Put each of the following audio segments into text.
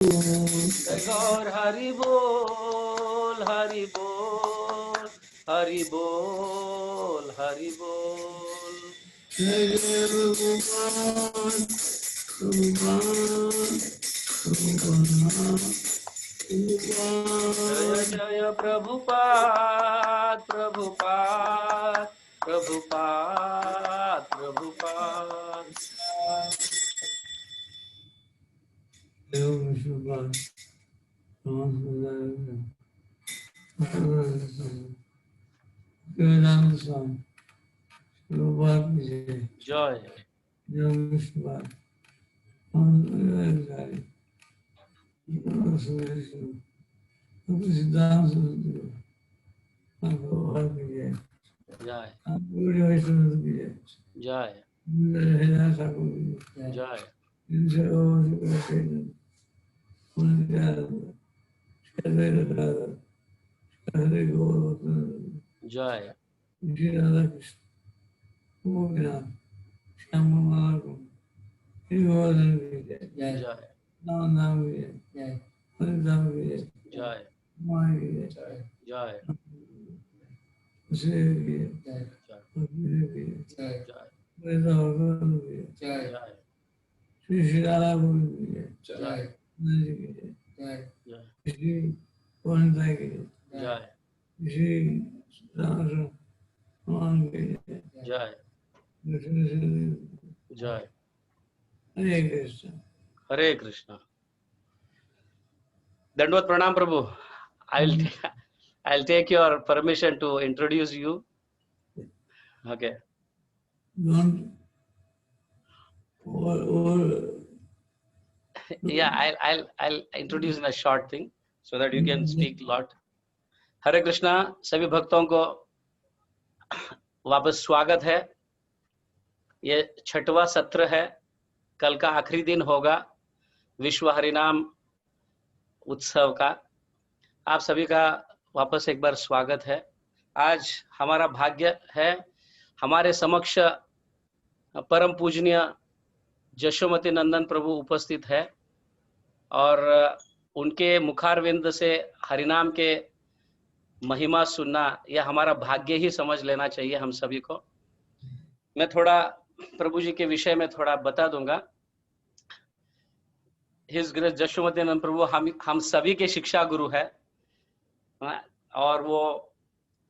जय गौर हरि बोल हरि बोल हरि बोल हरि बोल। जय जय भगवान जय जय प्रभुपाद प्रभुपाद प्रभुपाद प्रभुपाद। जय जय जय जय जय जय। हरे कृष्णा। दंडवत प्रणाम प्रभु। I'll take your permission to introduce you. Okay. Yeah, I'll introduce in a short thing so that you can speak a lot. हरे कृष्णा। सभी भक्तों को वापस स्वागत है। ये 6वां सत्र है। कल का आखिरी दिन होगा विश्व हरिनाम उत्सव का। आप सभी का वापस एक बार स्वागत है। आज हमारा भाग्य है हमारे समक्ष परम पूजनीय जशोमती नंदन प्रभु उपस्थित है और उनके मुखारविंद से हरिनाम के महिमा सुनना यह हमारा भाग्य ही समझ लेना चाहिए हम सभी को। मैं थोड़ा प्रभु जी के विषय में थोड़ा बता दूंगा। हिज ग्रेस जशोमती नंदन प्रभु हम सभी के शिक्षा गुरु है और वो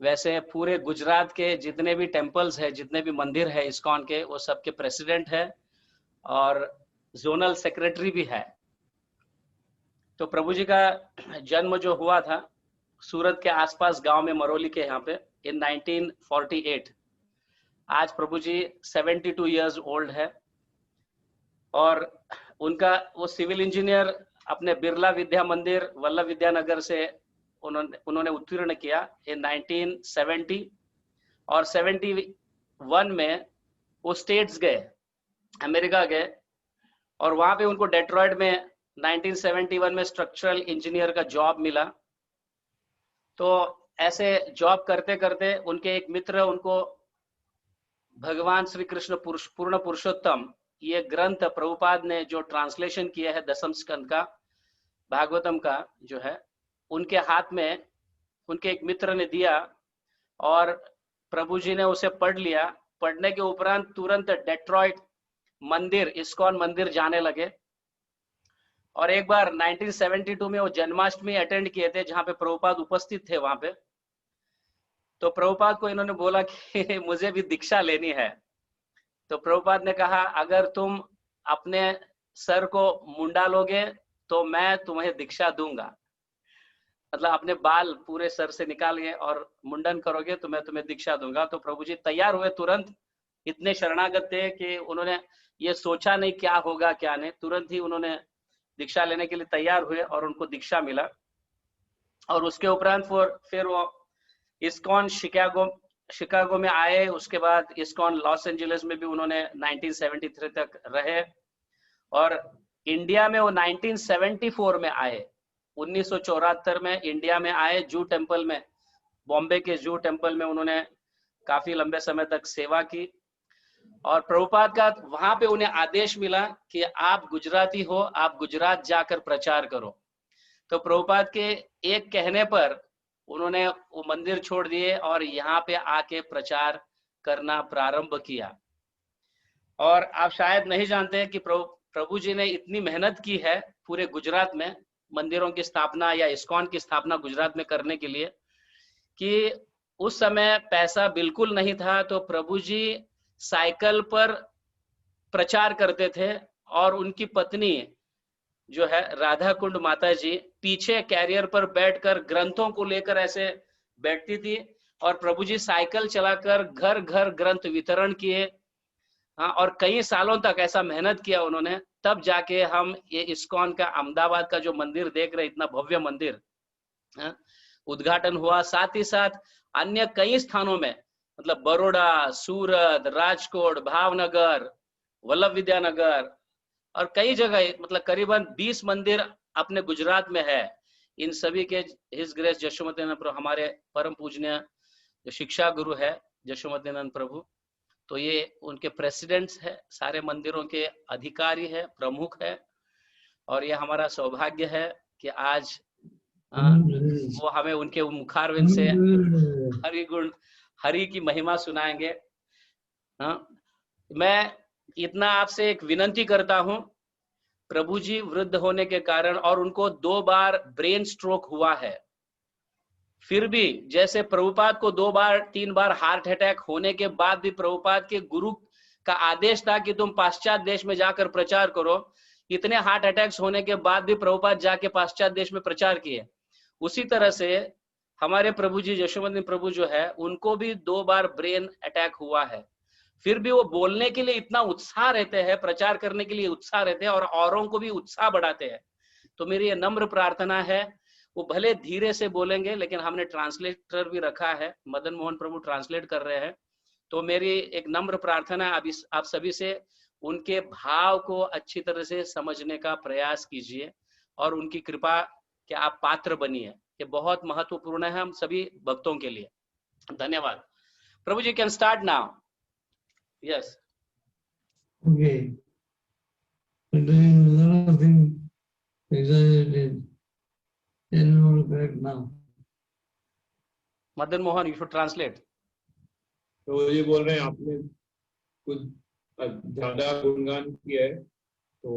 वैसे पूरे गुजरात के जितने भी टेम्पल्स है, जितने भी मंदिर है इस्कॉन के, वो सबके प्रेसिडेंट है और जोनल सेक्रेटरी भी है। तो प्रभु जी का जन्म जो हुआ था सूरत के आसपास गांव में मरोली के यहाँ पे इन 1948। आज प्रभु जी 72 इयर्स ओल्ड है और उनका वो सिविल इंजीनियर अपने बिरला विद्या मंदिर वल्लभ विद्यानगर से उन्होंने उत्तीर्ण किया इन 1970 और 71 में वो स्टेट्स गए, अमेरिका गए और वहां पे उनको डेट्रॉइट में 1971 में स्ट्रक्चरल इंजीनियर का जॉब मिला। तो ऐसे जॉब करते करते उनके एक मित्र उनको भगवान श्री कृष्ण पूर्ण पुरुषोत्तम ये ग्रंथ प्रभुपाद ने जो ट्रांसलेशन किया है दसम स्कंद का भागवतम का जो है, उनके हाथ में उनके एक मित्र ने दिया और प्रभु जी ने उसे पढ़ लिया। पढ़ने के उपरांत तुरंत डेट्रॉइट मंदिर इस्कॉन मंदिर जाने लगे और एक बार 1972 में वो जन्माष्टमी अटेंड किए थे जहां पे प्रभुपाद उपस्थित थे वहां पे। तो प्रभुपाद को इन्होंने बोला कि मुझे भी दीक्षा लेनी है। तो प्रभुपाद ने कहा अगर तुम अपने सर को मुंडा लोगे तो मैं तुम्हें दीक्षा दूंगा, मतलब अपने बाल पूरे सर से निकालिए और मुंडन करोगे तो मैं तुम्हें दीक्षा दूंगा। तो प्रभु जी तैयार हुए तुरंत, इतने शरणागत थे कि उन्होंने ये सोचा नहीं क्या होगा क्या नहीं, तुरंत ही उन्होंने दीक्षा लेने के लिए तैयार हुए और उनको दीक्षा मिला। और उसके उपरांत फिर वो इस्कॉन शिकागो में आए। उसके बाद इस्कॉन लॉस एंजलिस में भी उन्होंने 1973 तक रहे और इंडिया में वो 1974 में आए। 1974 में इंडिया में आए, जू टेम्पल में, बॉम्बे के जू टेम्पल में उन्होंने काफी लंबे समय तक सेवा की और प्रभुपाद का वहां पे उन्हें आदेश मिला कि आप गुजराती हो, आप गुजरात जाकर प्रचार करो। तो प्रभुपाद के एक कहने पर उन्होंने वो मंदिर छोड़ दिए और यहाँ पे आके प्रचार करना प्रारंभ किया। और आप शायद नहीं जानते हैं कि प्रभु जी ने इतनी मेहनत की है पूरे गुजरात में मंदिरों की स्थापना या इस्कॉन की स्थापना गुजरात में करने के लिए, कि उस समय पैसा बिल्कुल नहीं था, तो प्रभु जी साइकिल पर प्रचार करते थे और उनकी पत्नी जो है राधा कुंड माता जी पीछे कैरियर पर बैठकर ग्रंथों को लेकर ऐसे बैठती थी और प्रभु जी साइकिल चलाकर घर घर ग्रंथ वितरण किए। हाँ, और कई सालों तक ऐसा मेहनत किया उन्होंने, तब जाके हम ये इस्कॉन का अहमदाबाद का जो मंदिर देख रहे, इतना भव्य मंदिर, हाँ, उद्घाटन हुआ। साथ ही साथ अन्य कई स्थानों में, मतलब बड़ौदा, सूरत, राजकोट, भावनगर, वल्लभ विद्यानगर और कई जगह, मतलब करीबन 20 मंदिर अपने गुजरात में है। इन सभी के हिज ग्रेस यशोमतीनंद प्रभु, हमारे परम पूजनीय जो शिक्षा गुरु है यशोमतीनंद प्रभु, तो ये उनके प्रेसिडेंट्स है, सारे मंदिरों के अधिकारी है, प्रमुख है। और ये हमारा सौभाग्य है कि आज वो हमें उनके मुखारविंद से हरि गुण, हरि की महिमा सुनाएंगे। हाँ, मैं इतना आपसे एक विनंती करता हूं, प्रभु जी वृद्ध होने के कारण और उनको 2 बार ब्रेन स्ट्रोक हुआ है, फिर भी जैसे प्रभुपाद को 2 बार 3 बार हार्ट अटैक होने के बाद भी प्रभुपाद के गुरु का आदेश था कि तुम पाश्चात्य देश में जाकर प्रचार करो, इतने हार्ट अटैक्स होने के बाद भी प्रभुपाद जाके पाश्चात्य देश में प्रचार किए। उसी तरह से हमारे प्रभु जी यशोमती प्रभु जो है, उनको भी 2 बार ब्रेन अटैक हुआ है, फिर भी वो बोलने के लिए इतना उत्साह रहते हैं, प्रचार करने के लिए उत्साह रहते हैं और औरों को भी उत्साह बढ़ाते हैं। तो मेरी ये नम्र प्रार्थना है, वो भले धीरे से बोलेंगे लेकिन हमने ट्रांसलेटर भी रखा है, मदन मोहन प्रभु ट्रांसलेट कर रहे हैं। तो मेरी एक नम्र प्रार्थना है आप सभी से, उनके भाव को अच्छी तरह से समझने का प्रयास कीजिए और उनकी कृपा के आप पात्र बनिए। ये बहुत महत्वपूर्ण है हम सभी भक्तों के लिए। धन्यवाद। प्रभु जी can start now. Yes. Okay. We're doing a lot of things exaggerated. And more correct now. Madan Mohan, you should translate. तो ये बोल रहे हैं आपने कुछ ज्यादा गुणगान किया है, तो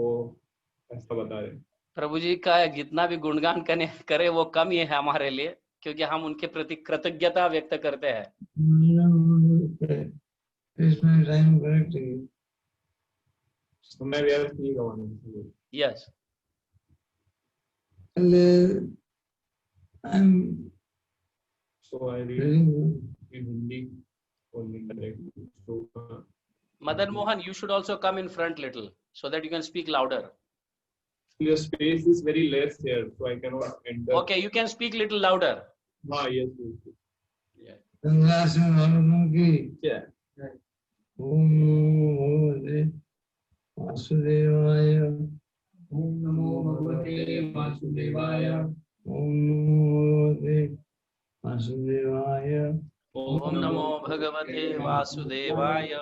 ऐसा बता रहे हैं। प्रभु जी का जितना भी गुणगान करे वो कम ही है हमारे लिए, क्योंकि हम उनके प्रति कृतज्ञता व्यक्त करते हैं। इसमें टाइम करेक्ट है। समय व्यर्थ नहीं गवाना चाहिए। Yes. So I read in Hindi only correct. So Madan Mohan, you should also come in front little so that you can speak louder. your space is very less here, so I cannot enter. Okay, you can speak little louder. Yes. Yeah. Yeah. वासुदेवाय ओम नमो भगवते वासुदेवाय ओम नमो वासुदेवाय ओम नमो भगवते वासुदेवाय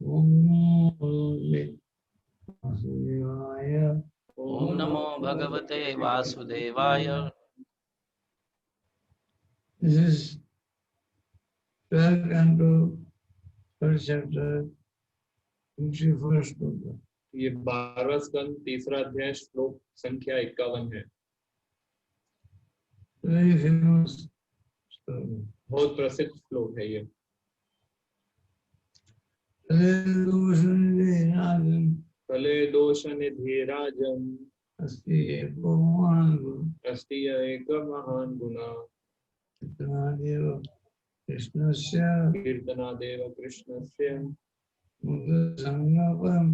ओम नमो वासुदेवाय ओम नमो भगवते वासुदेवाय। This is 12th canto, first chapter, 51st book. ये 12वां स्कंद तीसरा अध्याय श्लोक संख्या 51 है। Very famous story. बहुत प्रसिद्ध श्लोक है ये। कले दोष निधि राजन अस्ति एको महान् गुणः अस्ति एक महान गुना कीर्तनादेव कृष्णस्य कीर्तनादेव कृष्णस्य मुक्तसंगपरं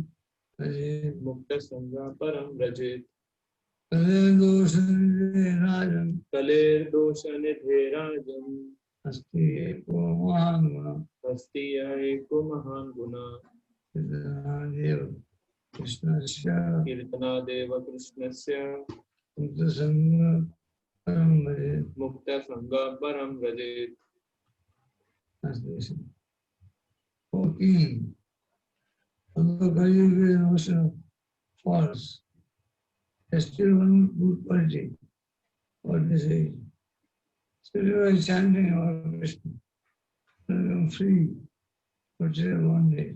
भजेत्। मुक्त संगा परम व्रजेत्। कले दोष निधि राजन अस्ति एको महान् गुणः अस्ति एको महान गुना कीर्तनादेव कृष्णस्य कीर्तनादेव कृष्णस्य मुक्तसंगपरं भजेत्। मुक्त संगा परम व्रजेत्। Translation. O king, although Kali Yuga is also false, there's still one good quality for this age. So you are chanting about Krishna, become free, whatever one day,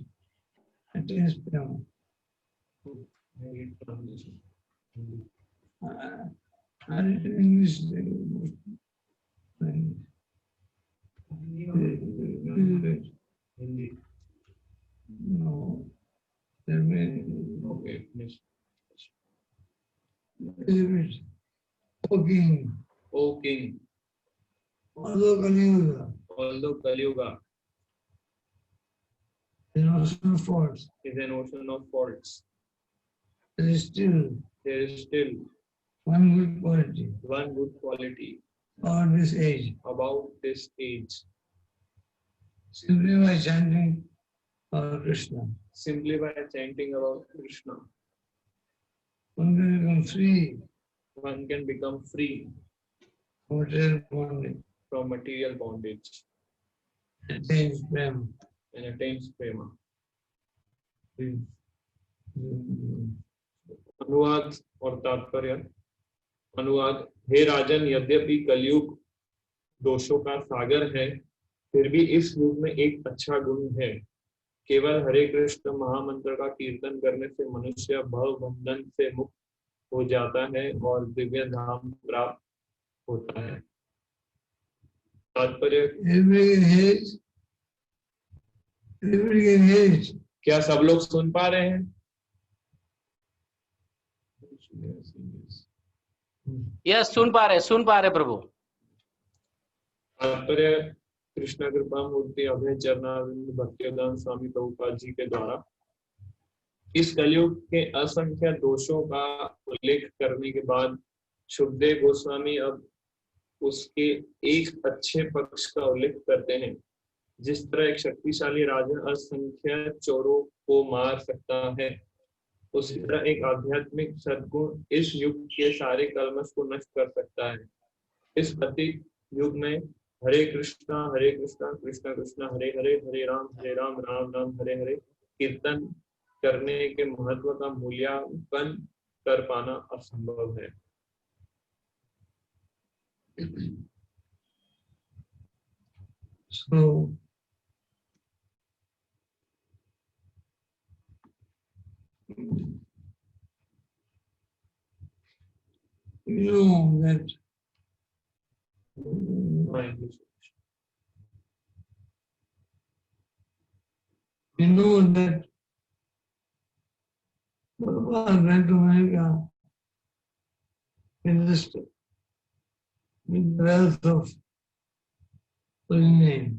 attains Prema. I read in English. No, there may Okay, finish. O king, O king, although Kali Yuga although Kali Yuga is an ocean of faults, is an ocean of faults, there is still one good quality good quality about this age. about this age. Simply by chanting about Krishna, Simply by chanting about Krishna, one can become free one can become free from material bondage, from material bondage attains Prema. and attains Prema. अनुवाद और तात्पर्य। अनुवाद। हे राजन, यद्यपि कलयुग दोषों का सागर है, फिर भी इस युग में एक अच्छा गुण है। केवल हरे कृष्ण महामंत्र का कीर्तन करने से मनुष्य भव बंधन से मुक्त हो जाता है और दिव्य धाम प्राप्त होता है। तात्पर्य। क्या सब लोग सुन पा रहे हैं? यस, सुन पा रहे प्रभु। तात्पर्य। कृष्ण कृपा मूर्ति अभय चरणारविंद भक्तिवेदांत स्वामी प्रभुपाद जी के द्वारा इस कलयुग के असंख्य दोषों का उल्लेख करने के बाद सुखदेव गोस्वामी अब उसके एक अच्छे पक्ष का उल्लेख करते हैं। जिस तरह एक शक्तिशाली राजा असंख्य चोरों को मार सकता है, उसी तरह एक आध्यात्मिक सद्गुण इस युग के सारे कलमश को नष्ट कर सकता है। इस प्रतीक युग में हरे कृष्णा कृष्ण कृष्ण हरे हरे, हरे राम राम राम हरे हरे कीर्तन करने के महत्व का मूल्यांकन कर पाना असंभव है। So, you know that Prabhupada went to America enlisted with the wealth of holy name.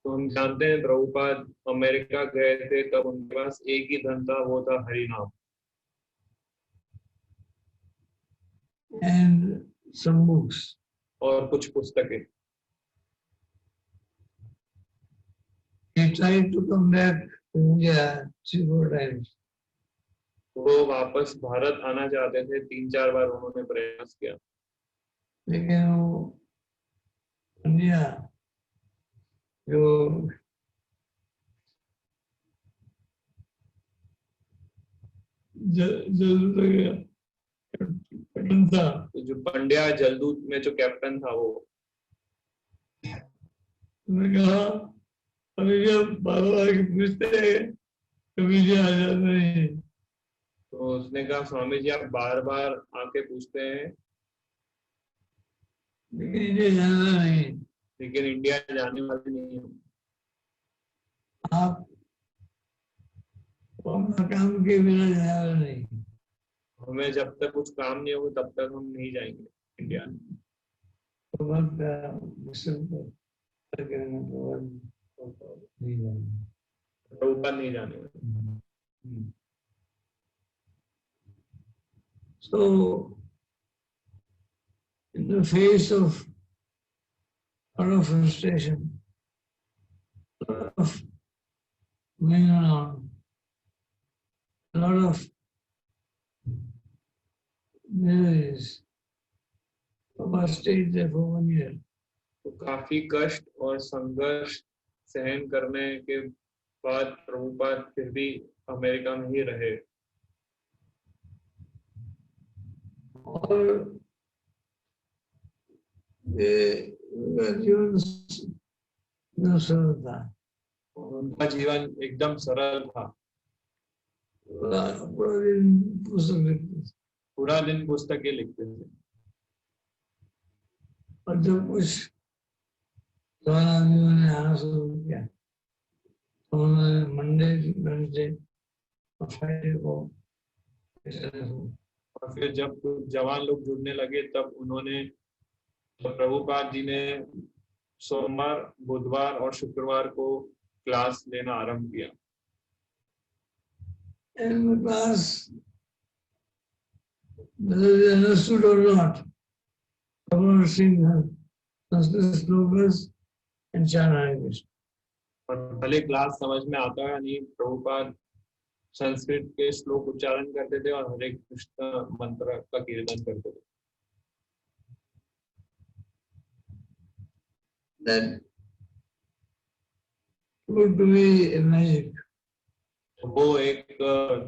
तो हम जानते हैं प्रभुपाद अमेरिका गए थे, तब उनके पास एक ही धन था, वो था हरि नाम and some books. और कुछ पुस्तकें। He tried to come back to India 3-4 times. वो वापस भारत आना चाहते थे, 3-4 बार उन्होंने प्रयास किया, लेकिन वो इंडिया जो कैप्टन था, जो पंड्या जलदूत में जो कैप्टन था, वो उसने कहा अभी जब बार-बार पूछते कभी जी आ जाते नहीं। तो उसने कहा स्वामी जी आप बार बार आके पूछते हैं, लेकिन इंडिया जाना नहीं, लेकिन इंडिया जाने वाले नहीं हो। आप अपना काम के बिना जाना नहीं। हमें जब तक कुछ काम नहीं होगा तब तक हम नहीं जाएंगे इंडिया। तो बात नहीं जाना, ऊपर नहीं जाने वाले। So, in the face of a lot of frustration, a lot of going around, a lot of miseries, Baba stayed there for 1 year. तो काफी कष्ट और संघर्ष सहन करने के बाद प्रभुपाद फिर भी अमेरिका में ही रहे। और ये उनका जीवन सरल था, उनका जीवन एकदम सरल था। पूरा पूरा दिन पुस्तक लिखते थे। पूरा दिन पुस्तकें लिखते थे। और जब कुछ जवान आदमियों ने आना शुरू किया तो उन्होंने मंडे वेडनेसडे और फ्राइडे को और फिर जब कुछ जवान लोग जुड़ने लगे तब उन्होंने, तो प्रभुपाद जी ने सोमवार, बुधवार और शुक्रवार को क्लास लेना आरंभ किया। in the class, whether they understood or not, Prabhupada sing Sanskrit slokas and chant Hare Krishna. और भले क्लास समझ में आता है नहीं, प्रभुपाद संस्कृत के श्लोक उच्चारण करते थे और हरे कृष्ण मंत्र का कीर्तन करते थे। That proved to be a magic. वो एक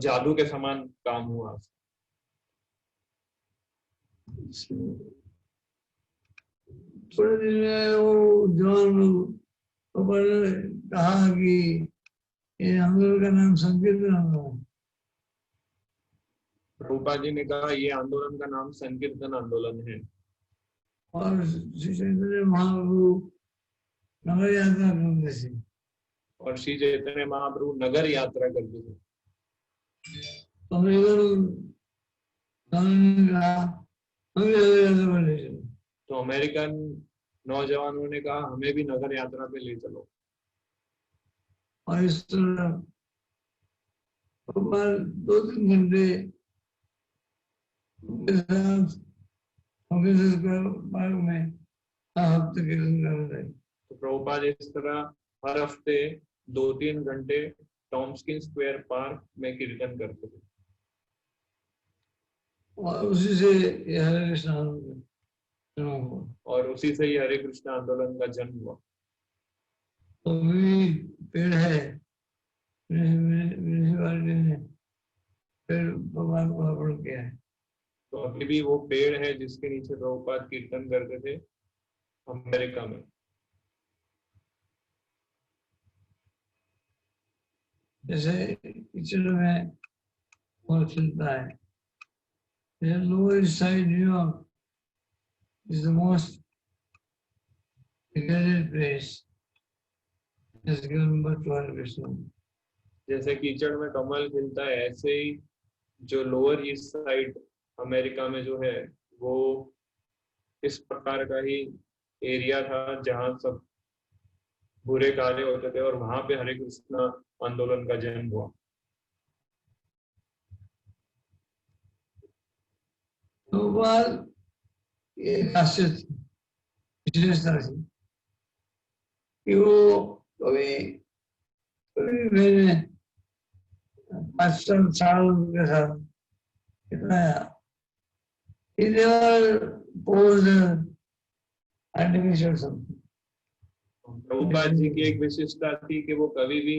जादू के समान काम हुआ। थोड़े दिन में वो जवान लोग ने कहा कि ये आंदोलन का नाम संकीर्तन आंदोलन। प्रभुपाद जी ने कहा ये आंदोलन का नाम संकीर्तन आंदोलन है। और श्री चैतन्य महाप्रभु नगर यात्रा करते थे। और श्री चैतन्य महाप्रभु नगर यात्रा करते थे। तो अमेरिकन नौजवानों ने कहा हमें भी नगर यात्रा पे ले चलो। और इस तरह 2-3 घंटे पार्क में हफ्ते कीर्तन कर रहे। तो प्रभुपाद इस तरह हर हफ्ते 2-3 घंटे टॉम्स्किन स्क्वायर पार्क में कीर्तन करते थे। और उसी से हरे कृष्ण आंदोलन हुआ। और उसी से ही हरे कृष्ण आंदोलन का जन्म हुआ। तो भी पेड़ है, म्यूनिसिपालिटी ने पेड़ भगवान को अर्पण किया है। तो अभी भी वो पेड़ है जिसके नीचे प्रभुपाद कीर्तन करते थे अमेरिका में। जैसे कीचड़ में फूल खिलता है, lower east side New York is the most degraded place has given birth to Hare Krishna. जैसे कीचड़ में कमल खिलता है, ऐसे ही जो लोअर ईस्ट साइड अमेरिका में जो है वो इस प्रकार का ही एरिया था जहाँ सब बुरे कार्य होते थे और वहां पे हरे कृष्ण आंदोलन का जन्म हुआ। तो बार ये खासियत विशेषता थी कि वो कभी मैंने 5 साल के साथ कितना आर्टिफिशियल समथिंग। प्रभुपाद जी की एक विशेषता थी कि वो कभी भी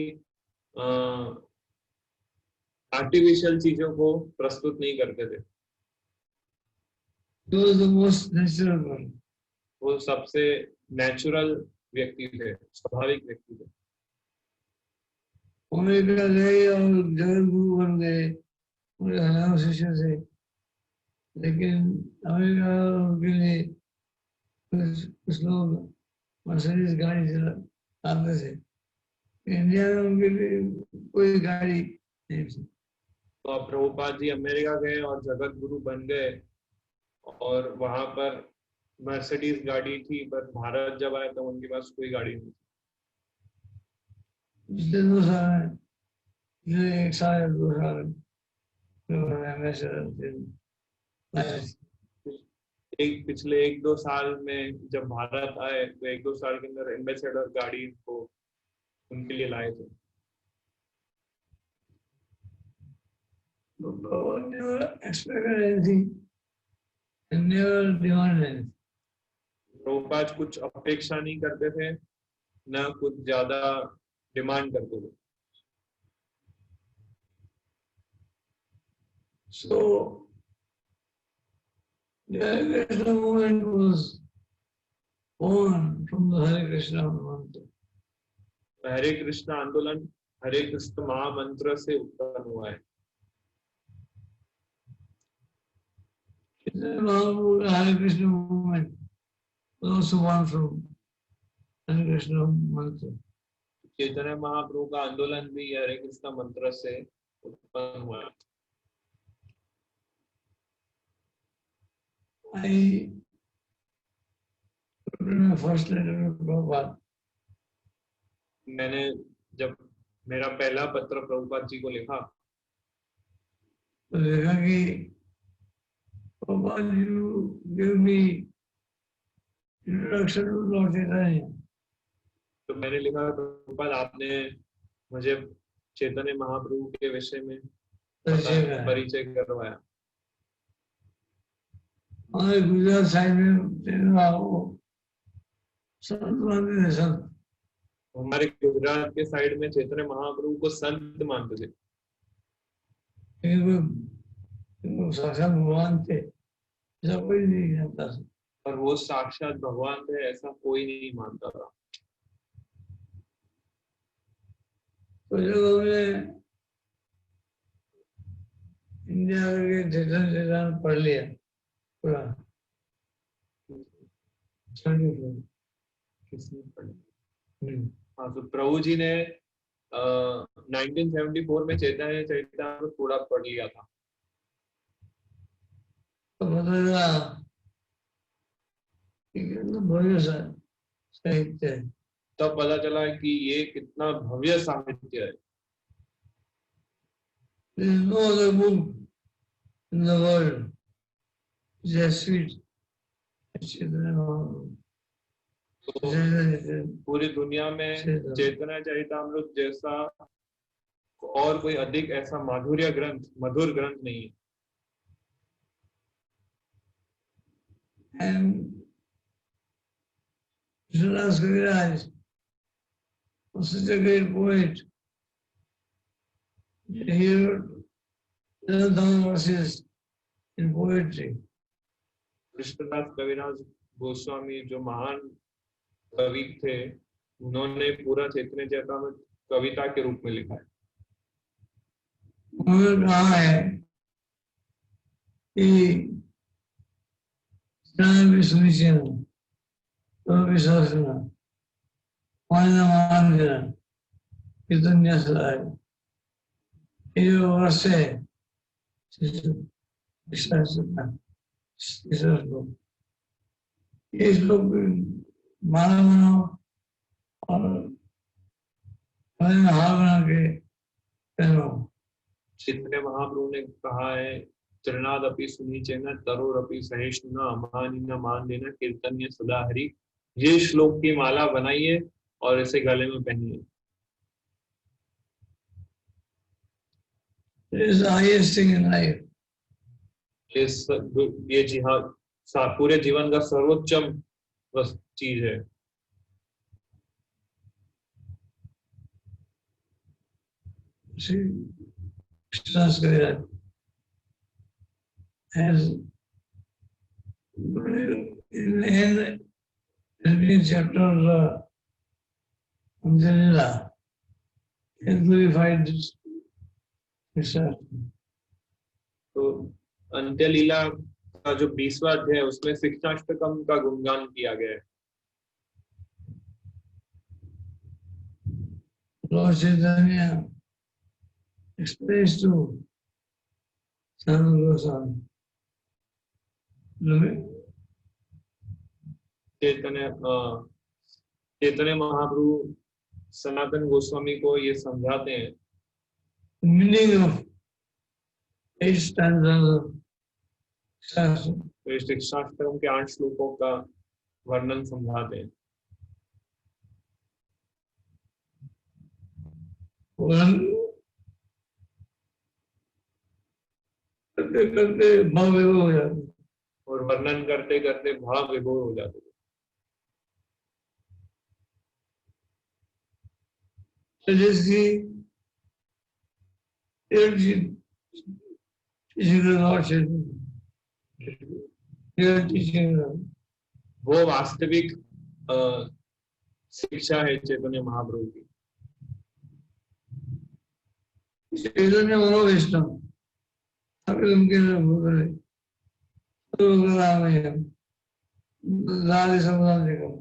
आर्टिफिशियल चीजों को प्रस्तुत नहीं करते थे। वो सबसे नेचुरल व्यक्ति थे, स्वाभाविक व्यक्ति थे। अमेरिका गए और जगत गुरु बन गए, उनके हजारों शिष्य थे, लेकिन अमेरिका के लिए कुछ लोग मर्सिडीज गाड़ी चलाते थे, इंडिया में उनके लिए कोई गाड़ी नहीं थी। तो प्रभुपाद जी अमेरिका गए और जगत गुरु बन गए और वहां पर मर्सिडीज गाड़ी थी, पर भारत जब आए तो उनके पास कोई गाड़ी नहीं थी। पिछले 2 साल, 1 साल 2 साल पिछले 1-2 साल में जब भारत आए तो 1-2 साल के अंदर एम्बेसडर गाड़ी को उनके लिए लाए थे। प्रभुपाद कुछ अपेक्षा नहीं करते थे, न कुछ ज्यादा डिमांड करते थे। So the Hare Krishna movement was born from the Hare Krishna mantra. हरे कृष्ण आंदोलन हरे कृष्ण महामंत्र से उत्पन्न हुआ है। Chaitanya Mahaprabhu, the Hare Krishna movement was also born from Hare Krishna mantra. Chaitanya Mahaprabhu का आंदोलन भी हरे कृष्ण मंत्र से उत्पन्न हुआ है। I wrote my first letter to Prabhupada. मैंने जब मेरा पहला पत्र प्रभुपाद जी को लिखा तो देखा कि Prabhupada, you gave me introduction to Lord Chaitanya. तो मैंने लिखा प्रभुपाद आपने मुझे चैतन्य महाप्रभु के विषय में परिचय करवाया। हमारे गुजरात साइड में संत मानते थे, संत। हमारे गुजरात के साइड में चैतन्य महाप्रभु को संत मानते थे, लेकिन साक्षात भगवान थे ऐसा कोई नहीं जानता था। पर वो साक्षात भगवान थे ऐसा कोई नहीं मानता था। तो जब हमने इंडिया के चैतन्य पढ़ लिया पूरा, हाँ, तो प्रभु जी ने 1974 में चैतन्य चरितामृत पूरा पढ़ लिया था। तो पता लगा कि कितना भव्य साहित्य है। तब पता चला कि ये कितना भव्य साहित्य है। There is no other book in the world which is as sweet as Chaitanya Mahaprabhu. तो पूरी दुनिया में चैतन्य चरितामृत जैसा और कोई अधिक ऐसा माधुर्य ग्रंथ, मधुर ग्रंथ नहीं है। And Krishnadas Kaviraj was such a great poet. He wrote 11,000 verses in poetry. Krishnadas कविराज गोस्वामी जो महान कवि थे, उन्होंने पूरा चैतन्य चरितामृत कविता के रूप में लिखा है। उन्होंने कहा है कि स्नान भी सुनिश्चित तो विश्वास मान देना कितन्या सदाय, ये जो वर्ष है ये श्लोक माला बनाओ और गले में हार बना के पहनो। चैतन्य महाप्रभु ने कहा है, तृणादपि सुनिचेन तरोरपि सहिष्णुना अमानिना मान देना कीर्तन्य सदा हरि। ये श्लोक की माला बनाइए और इसे गले में पहनिए। ये जिहाद पूरे जीवन का सर्वोच्चम चीज है। Krishnadas Kaviraj has in the end chapter on the Lila, he glorified Krishna. तो अंत्य लीला का जो 20वां अध्याय है उसमें शिक्षाष्टकम का गुणगान किया गया है। Lord Chaitanya expressed to Sanatana Goswami. Chaitanya Mahaprabhu Sanatan Goswami को ये समझाते हैं meaning of 8 stanzas of Shastra. तो इस शिक्षाष्टकम के 8 श्लोकों का वर्णन समझाते हैं। करते करते भाव विभोर हो जाते और वर्णन करते करते भाव विभोर हो जाते teaching the Lord Chaitanya. They are teaching them. वो वास्तविक शिक्षा है चैतन्य महाप्रभु की। चैतन्य मनोविष्णु अकलम के भूतले सर्वकलामयम् दादि समुदायिकम्।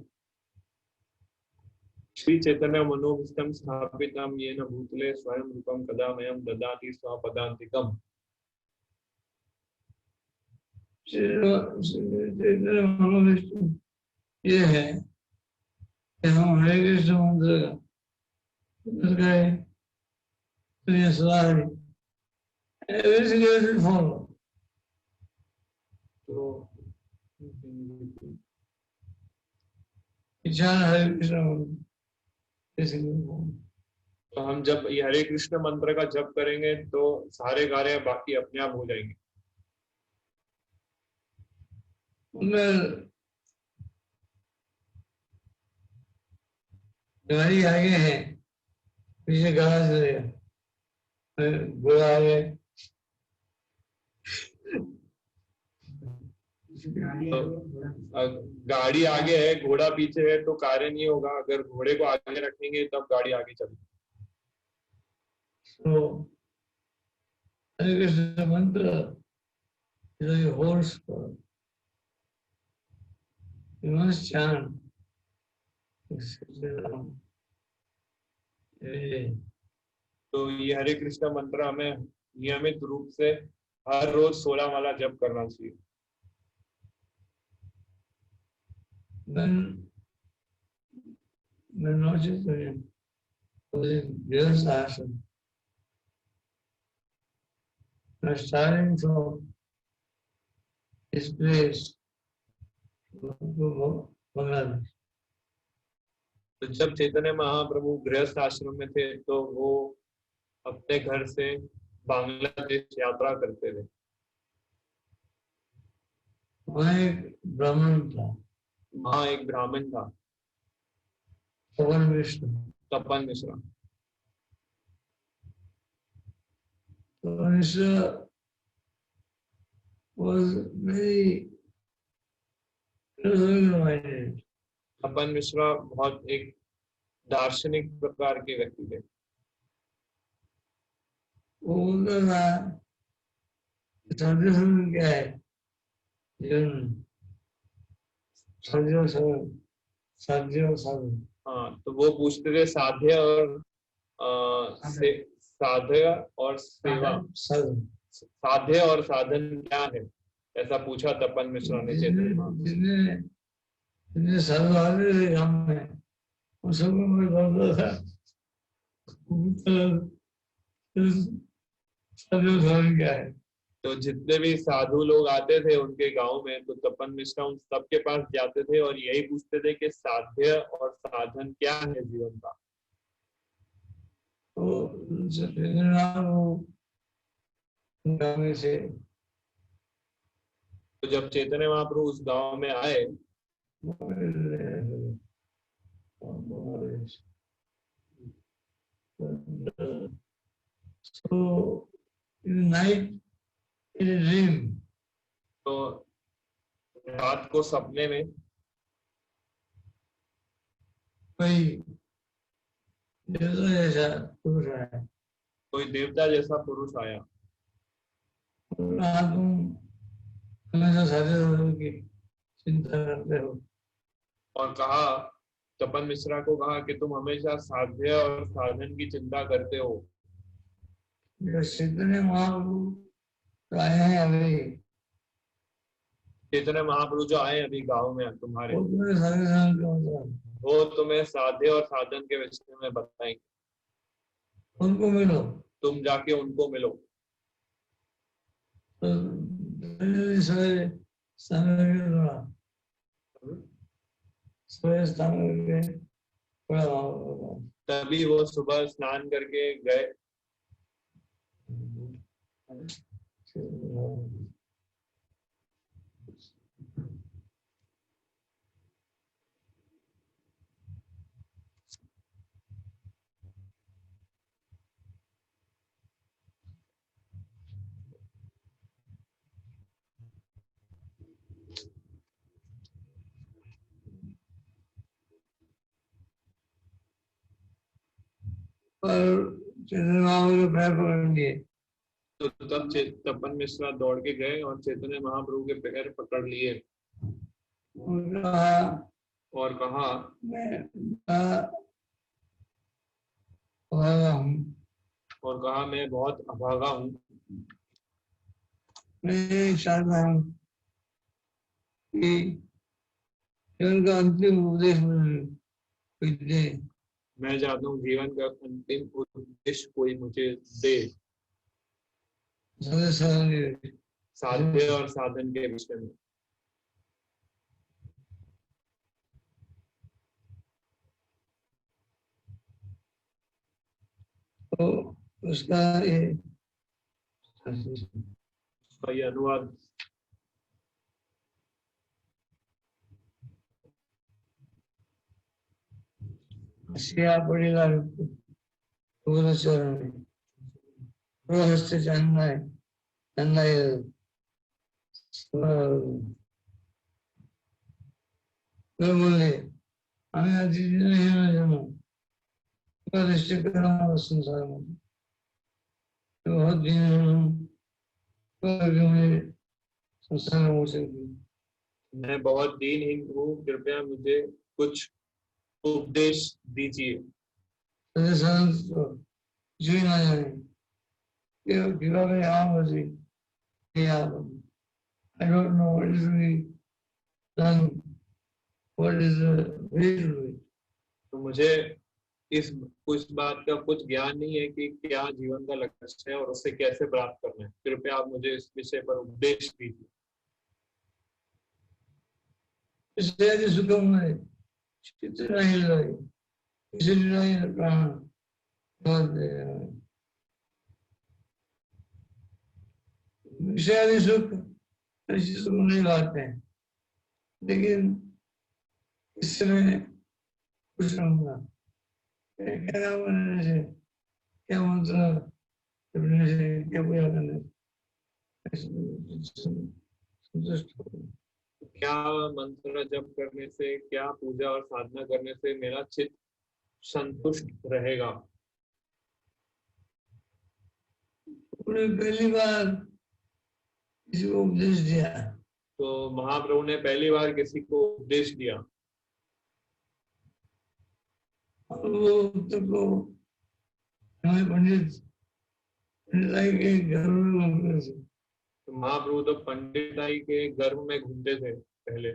श्री चैतन्य मनोविष्टम स्थापितम येन भूतले स्वयं रूपम कदामयम ददाति स्वपदान्तिकम्। चैतन्य मनोविष्णु ये है कि हम हरे कृष्ण मंत्र का सदा everything else will follow. So, chant Hare Krishna mantra, everything will follow. तो हम जब ये हरे कृष्ण मंत्र का जप करेंगे तो सारे कार्य बाकी अपने आप हो जाएंगे। गाड़ी आगे है, पीछे कहाँ चलेगा? घोड़ा आगे, गाड़ी आगे है, घोड़ा पीछे है, तो कार्य नहीं होगा। अगर घोड़े को आगे रखेंगे तब गाड़ी आगे चलेगी। So, Hare Krishna mantra is like a horse. You must chant. तो ये हरे कृष्ण मंत्र हमें नियमित रूप से हर रोज 16 माला जप करना चाहिए। When Lord Chaitanya was in Grihastha starting from his place to Bangladesh. तो जब चैतन्य महाप्रभु गृहस्थ आश्रम में थे तो वो अपने घर से बांग्लादेश यात्रा करते थे। वहाँ एक ब्राह्मण था, वहाँ एक ब्राह्मण था, तपन मिश्र। तपन मिश्रा। तपन मिश्र was very philosophical-minded. तपन मिश्रा बहुत एक दार्शनिक प्रकार के व्यक्ति थे। वो बोलता था साध्य साधन क्या है? जीवन साध्य और साधन, साध्य और साधन। हाँ, तो वो पूछते थे साध्य और साध्य और सेवा, साधन, साध्य और साधन क्या है, ऐसा पूछा तपन मिश्रा ने चैतन्य। जितने साधु आते थे गाँव में, उन सबको मैं बोलता था साध्य और साधन क्या है? तो जितने भी साधु लोग आते थे उनके गांव में, तो तपन मिश्रा उन सबके पास जाते थे और यही पूछते थे कि साध्य और साधन क्या है जीवन का। तो जब चैतन्य महाप्रभु उस गांव में आए, so in the night in a dream, तो रात को सपने में कोई देवता जैसा पुरुष आया, कोई देवता जैसा पुरुष आया। तुम हमेशा साधे साधन की चिंता करते हो, और कहा, तपन मिश्रा को कहा कि तुम हमेशा साध्य और साधन की चिंता करते हो। चैतन्य महाप्रभु आए हैं अभी, चैतन्य महाप्रभु जो आए अभी गांव में तुम्हारे, वो तुम्हें साधे साधन क्यों बताएं? वो तुम्हें साध्य और साधन के विषय में बताएंगे। उनको मिलो, तुम जाके उनको मिलो। तो सवेरे स्नान करके थोड़ा तभी वो सुबह स्नान करके गए। और चैतन्य महाप्रभु के पैर पकड़ लिए। तो तब तपन मिश्रा दौड़ के गए और चैतन्य महाप्रभु के पैर पकड़ लिए और कहा मैं अभागा हूँ, मैं बहुत अभागा हूँ, मैं चाहता हूँ कि जीवन का अंतिम उपदेश मुझे कोई दे। मैं चाहता हूँ जीवन का अंतिम उपदेश कोई मुझे दे, साध्य और साधन के विषय में। तो उसका ये अनुवाद सिया पड़ेगा चरण में हस्ते जानना है बोले हमें अतिथि नहीं होना जाना संसार में बहुत दिन संसार में हो सकती। मैं बहुत दीनहीन हूँ, कृपया मुझे कुछ उपदेश दीजिए। जो ना जाने I don't know what is really done, what is really. तो मुझे उस बात का कुछ ज्ञान नहीं है कि क्या जीवन का लक्ष्य है और उसे कैसे प्राप्त करना है। कृपया आप मुझे इस विषय पर उपदेश दीजिए। इसलिए सुगम है, चित्त नहीं लगे, इसलिए प्राण बहुत विषय सुख ऐसी सुख नहीं लाते हैं, लेकिन इससे मैं खुश रहूंगा। क्या बनने से, क्या मंत्र जपने से, क्या पूजा करने से संतुष्ट हो। क्या मंत्र जप करने से, क्या पूजा और साधना करने से मेरा चित्त संतुष्ट रहेगा। उन्होंने पहली बार किसी को उपदेश दिया, तो महाप्रभु ने पहली बार किसी को उपदेश दिया और वो तो हमारे पंडिताई के घर में घूमते थे। तो महाप्रभु तो पंडिताई के गर्भ में घूमते थे पहले।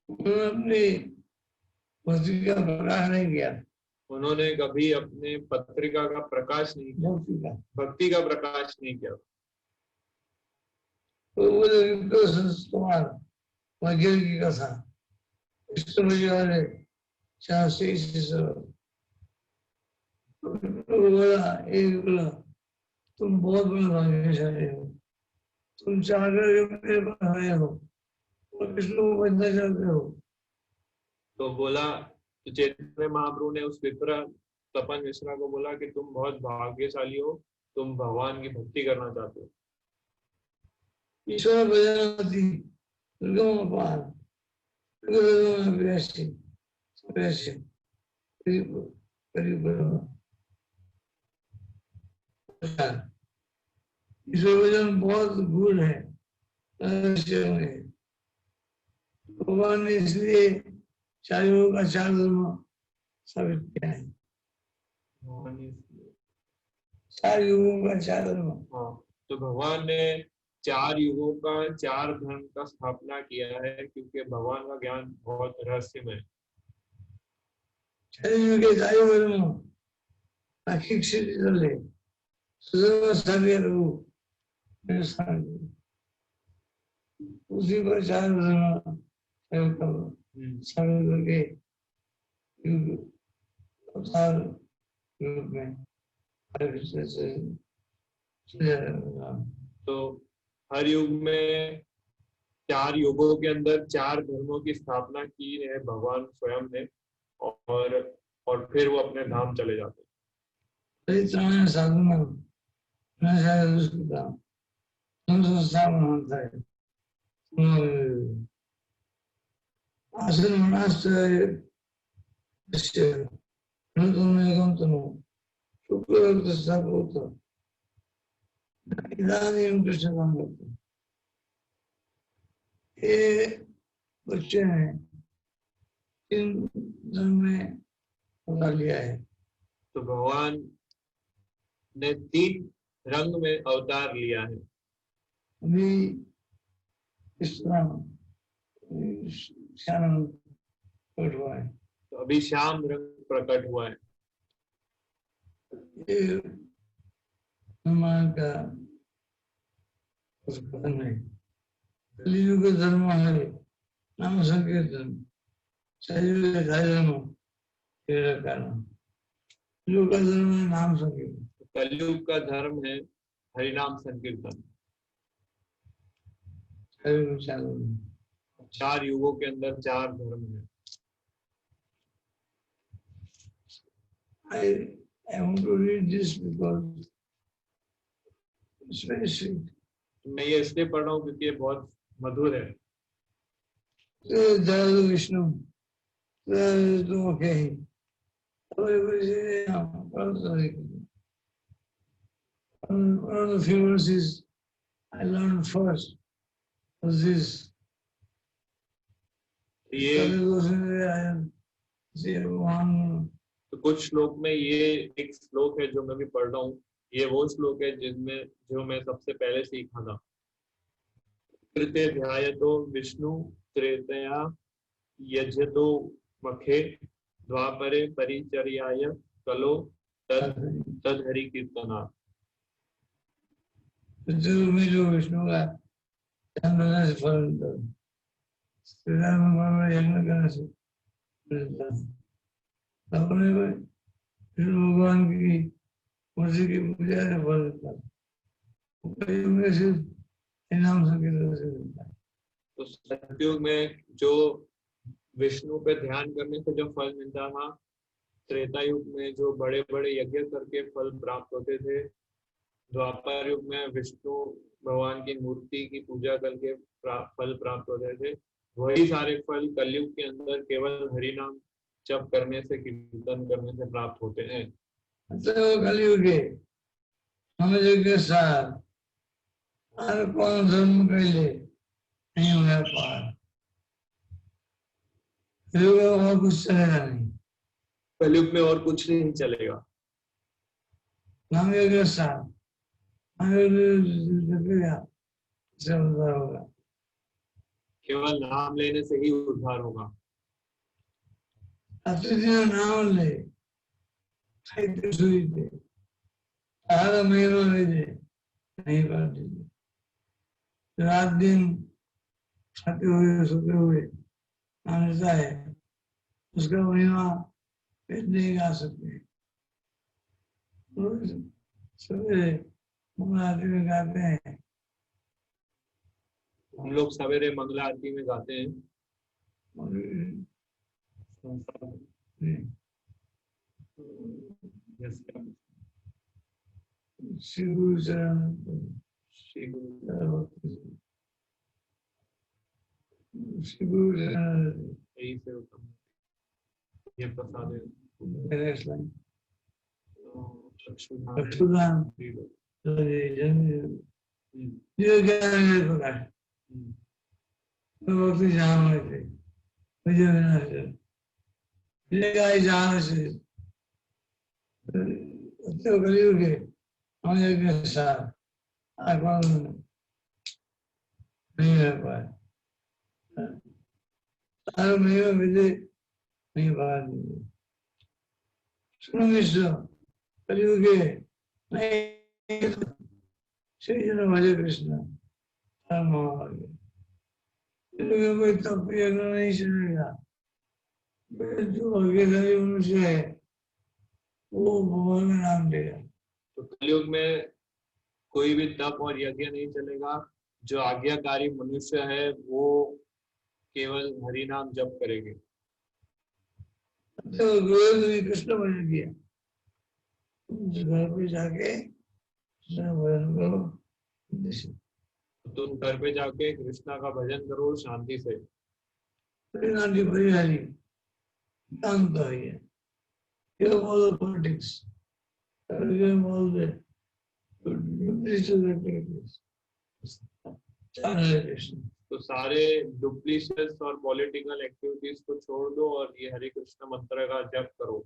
उन्होंने अपनी पत्रिका प्रकाश नहीं किया, उन्होंने कभी अपने पत्रिका का प्रकाश नहीं किया, भक्ति का प्रकाश नहीं किया। तो वो कुमार वगैरह की कथा इष्टमजी वाले 4 बोला तुम बहुत बड़े भाग्यशाली हो, तुम चाहकर मेरे पास आए हो और विष्णु को बनना चाहते हो। तो बोला, तो चैतन्य महाप्रभु ने उस विप्र तपन मिश्रा को बोला कि तुम बहुत भाग्यशाली हो, तुम भगवान की भक्ति करना चाहते हो। ईश्वर भजनाति दुर्गम अपार ईश्वर भजन बहुत गूढ़ है। भगवान ने इसलिए 4 युगों का 4 धर्म साबित किया है। 4 युगों का 4 धर्म। हाँ, तो भगवान ने 4 युगों का 4 धर्म का स्थापना किया है, क्योंकि भगवान का ज्ञान बहुत रहस्यमय है। 4 युग के 4 धर्म आखिर से चले सुधर्म सारे रहू उसी पर 4 धर्म शामिल करके अवतार रूप में तो हर युग में 4 युगों के अंदर 4 धर्मों की स्थापना की है भगवान स्वयं ने, और फिर वो अपने धाम चले जाते हैं। साधना आसन शुक्र इदानीं कृष्ण संगत ये बच्चे हैं इन धर्म में पता लिया है। तो भगवान ने 3 रंग में अवतार लिया है। अभी इस तरह श्याम प्रकट हुआ है। तो अभी श्याम रंग प्रकट हुआ है। ये हनुमान का कथन है। कलियुग का धर्म है नाम संकीर्तन, सतयुग का धर्म तेरा कारण। कलियुग का धर्म है नाम संकीर्तन। कलयुग का धर्म है हरिनाम संकीर्तन। कलियुग चालू 4 युगों के अंदर 4 धर्म है। I want to read this because it's very sweet. मैं ये इसलिए पढ़ रहा हूँ क्योंकि ये बहुत मधुर है। जय विष्णु तुम okay he one of the few verses I learned first was this. ये one तो कुछ श्लोक में ये एक श्लोक है जो मैं भी पढ़ रहा हूँ। ये वो श्लोक है जिसमें जो मैं सबसे पहले सीखा था। कृते ध्यायतो विष्णु त्रेतया यजतो मखे द्वापरे परिचर्याय कलो तद हरि कीर्तना। में जो विष्णु का ध्यान करने से फल मिलता है, श्री राम यज्ञ करने से मिलता है। अपने विष्णु भगवान की मूर्ति की पूजा से फल मिलता है। में सिर्फ इनाम संकीर्तन से मिलता है। तो सतयुग में जो विष्णु पे ध्यान करने से जो फल मिलता था, त्रेता युग में जो बड़े बड़े यज्ञ करके फल प्राप्त होते थे, द्वापर युग में विष्णु भगवान की मूर्ति की पूजा करके फल प्राप्त होते थे, वही सारे फल कलयुग के अंदर केवल हरि नाम जप करने से, कीर्तन करने से प्राप्त होते हैं। तो कलयुग के साथ कौन धर्म के लिए नहीं होगा पार, और कुछ चलेगा नहीं। कलयुग में और कुछ नहीं चलेगा। नाम के साथ होगा, केवल नाम लेने से ही उद्धार होगा। नाम ले सुई दे हर महीनों ले दे नहीं कर दीजिए। रात दिन खाते हुए सोते हुए नाम लेता है, उसका महिमा पेट नहीं गा सकते। सवेरे मंगला आरती में गाते हैं। हम लोग सवेरे मंगला आरती में गाते हैं। श्री गुरु चरण श्री गुरु यही से ये प्रसाद है। अक्षुदान भक्ति जहाँ थे विजय जहाँ से कलयुग के साथ नहीं रह पाए। सारे महीने विजय नहीं बाहर दीजिए। सुनो मिश्र कलयुग श्री जन भजे कृष्ण कोई तप यज्ञ नहीं चलेगा। जो भाग्यशाली मनुष्य है वो भगवान का नाम देगा। तो कलयुग में कोई भी तप और यज्ञ नहीं चलेगा। जो आज्ञाकारी मनुष्य है वो केवल हरि नाम जप करेंगे। तो कृष्ण भजन किया, घर पे जाके भजन करो, तुम घर पे जाके कृष्णा का भजन करो शांति से। शांत है। Politics again all the religious activities. Hare Krishna. तो सारे डुप्लीशियस और पॉलिटिकल एक्टिविटीज को छोड़ दो और ये हरे कृष्ण मंत्र का जप करो।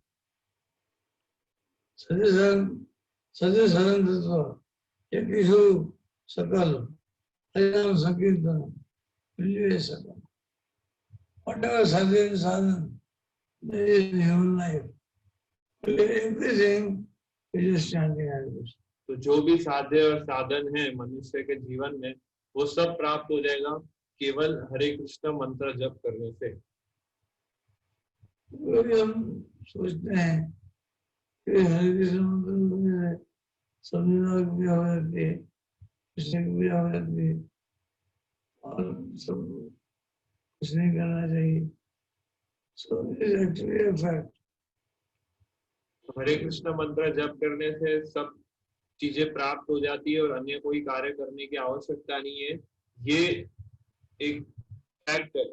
सत्य सरंतत्व यज्ञेषु सकल हरिनाम संकीर्तन प्रिय सकल whatever sadhan there is in human life, everything is just chanting Hare Krishna. तो जो भी साध्य और साधन है मनुष्य के जीवन में वो सब प्राप्त हो जाएगा केवल हरे कृष्ण मंत्र जप करने से। कभी हम सोचते हैं कि हरे कृष्ण मंत्र सब की पूजा हो जाती है, कृष्ण की पूजा हो जाती है और सब कुछ नहीं करना चाहिए। So it is actually a fact. हरे कृष्ण मंत्र जप करने से सब चीजें प्राप्त हो जाती है और अन्य कोई कार्य करने की आवश्यकता नहीं है। ये एक फैक्ट है,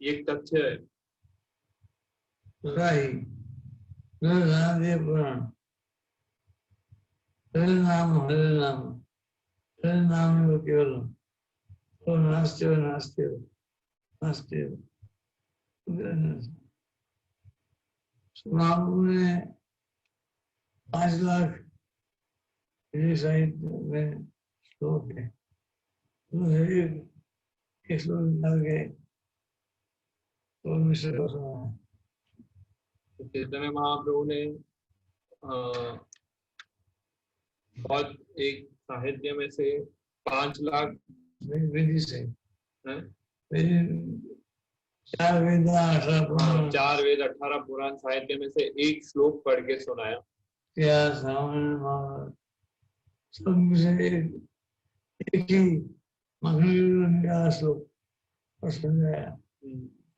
ये एक तथ्य है। पुराण हरे नाम हरे नाम केवल तो नास्ते नास्ते नास्ते। महाप्रभु ने 5 लाख साहित्य में श्लोक है, एक श्लोक निकाल के तो मिश्र को सुना है। चैतन्य महाप्रभु ने बहुत एक साहित्य में से 5 लाख विधि से हैं? 4 वेद 18 पुराण 4 वेद 18 पुराण साहित्य में से एक श्लोक पढ़ के सुनाया। क्या सामान्य सब से एक ही निकाला श्लोक और समझाया।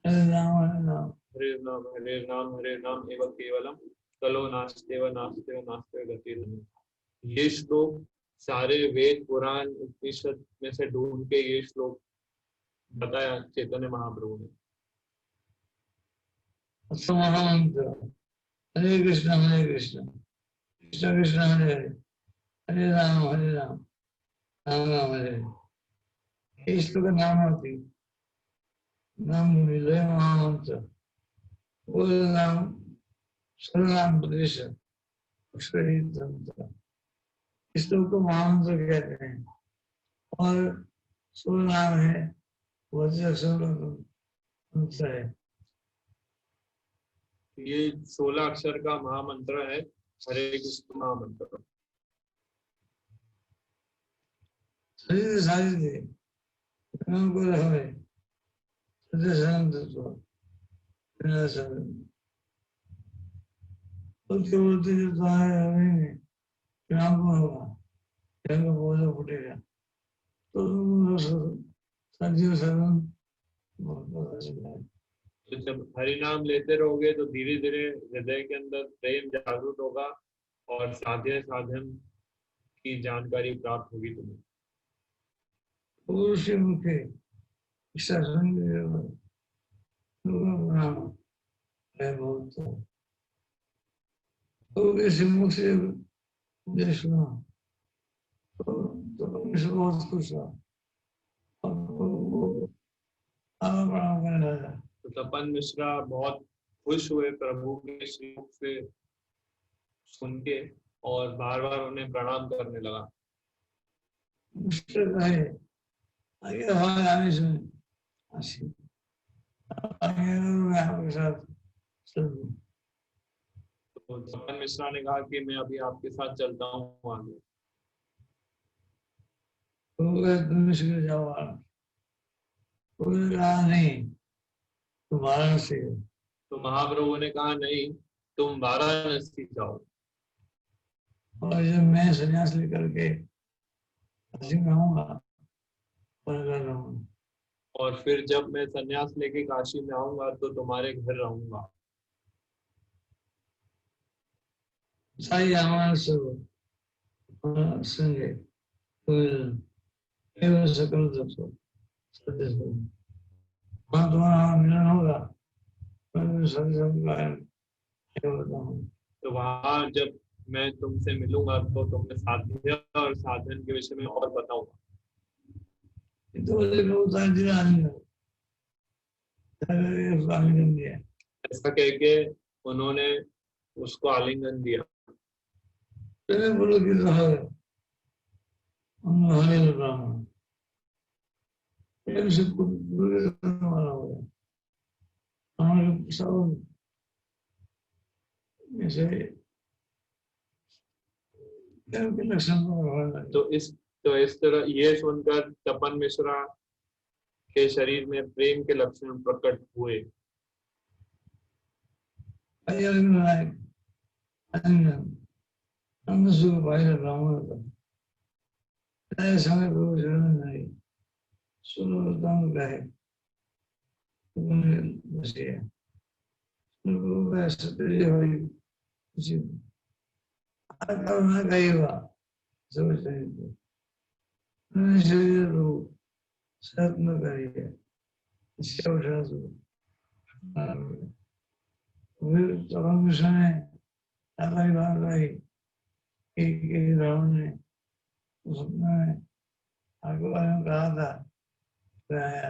हरे नाम हरे नाम हरे नाम हरे नाम एवं केवलम कलो नास्तेव नास्तेव नास्तेव गतिर्नाम। ये श्लोक सारे वेद पुराण उपनिषद में से ढूंढ के ये श्लोक बताया चैतन्य महाप्रभु ने। महामंत्र हरे कृष्ण कृष्ण कृष्ण हरे हरे हरे राम राम राम हरे। इस का नाम होती नाम विजय महामंत्र वो नाम सर्वनाम प्रदेश अक्षरी तंत्र इस लोग को महामंत्र कहते हैं और सर्वनाम है वज्र मंत्र है। ये 16 अक्षर का महामंत्र है हरे कृष्ण महामंत्र। शरीर सारी थे को रहे सत्य सरंतत्व बोलते बोलते जो तुम्हारे हमें में नाम होगा जब पौधा फूटेगा तो सजीव सरन पता चलता है। तो जब हरि नाम लेते रहोगे तो धीरे धीरे हृदय के अंदर प्रेम जागृत होगा और साध्य साधन की जानकारी प्राप्त होगी तुम्हें। पुरुष मुखे मुख से सुना तो बहुत खुश हुआ प्रणाम करने लगा। तो तपन मिश्रा बहुत खुश हुए प्रभु के श्रीमुख से सुन के और बार बार उन्हें प्रणाम करने लगा। मुश्किल है आगे हमारे आने से आगे मैं आपके साथ चलूं। तो तपन मिश्रा ने कहा कि मैं अभी आपके साथ चलता हूँ आगे। तो जाओ कहा नहीं तुम वाराणसी हो। तो महाप्रभु ने कहा नहीं तुम वाराणसी जाओ। और जब मैं संन्यास लेकर के काशी में आऊंगा और फिर जब मैं संन्यास लेके काशी में आऊंगा तो तुम्हारे घर रहूंगा। साई संगे सकल हाँ तुम्हारा मिलन होगा। तो वहां जब मैं तुमसे मिलूंगा तो तुम्हें साध्य और साधन के विषय में और बताऊंगा। ऐसा कह के उन्होंने उसको आलिंगन दिया। तो इस तरह ये सुनकर तपन मिश्रा के शरीर में प्रेम के लक्षण प्रकट हुए। रावण ने सपने में आपके बारे में कहा था, आया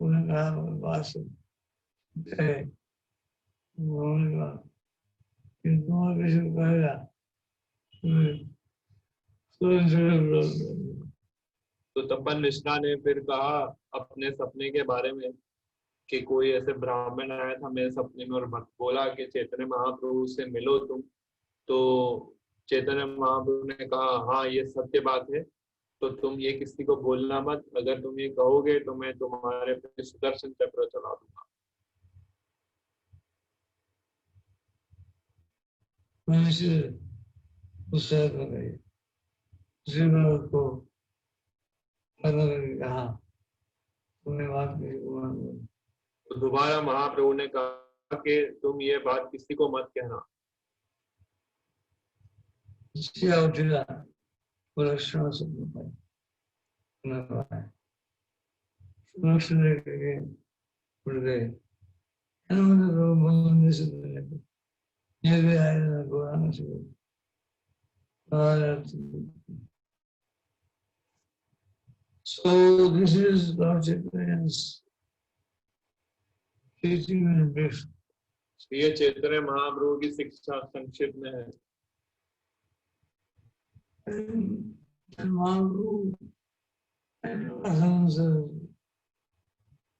उन्होंने कहा बात है, उन्होंने कहा कि तुम्हारा किसी को कहेगा तो तपन मिश्रा ने फिर कहा अपने सपने के बारे में कि कोई ऐसे ब्राह्मण आया था मेरे सपने में और बोला कि चैतन्य महाप्रभु से मिलो तुम। तो चैतन्य महाप्रभु ने कहा हाँ ये सत्य बात है, तो तुम ये किसी को बोलना मत, अगर तुम ये कहोगे तो मैं तुम्हारे पे सुदर्शन चक्र चला दूंगा। तो दोबारा महाप्रभु ने कहा कि तुम ये बात किसी को मत कहना। So this is Lord Chaitanya's teaching in brief. ये चैतन्य महाप्रभु की शिक्षा संक्षिप्त में है। And Mahaprabhu and Asana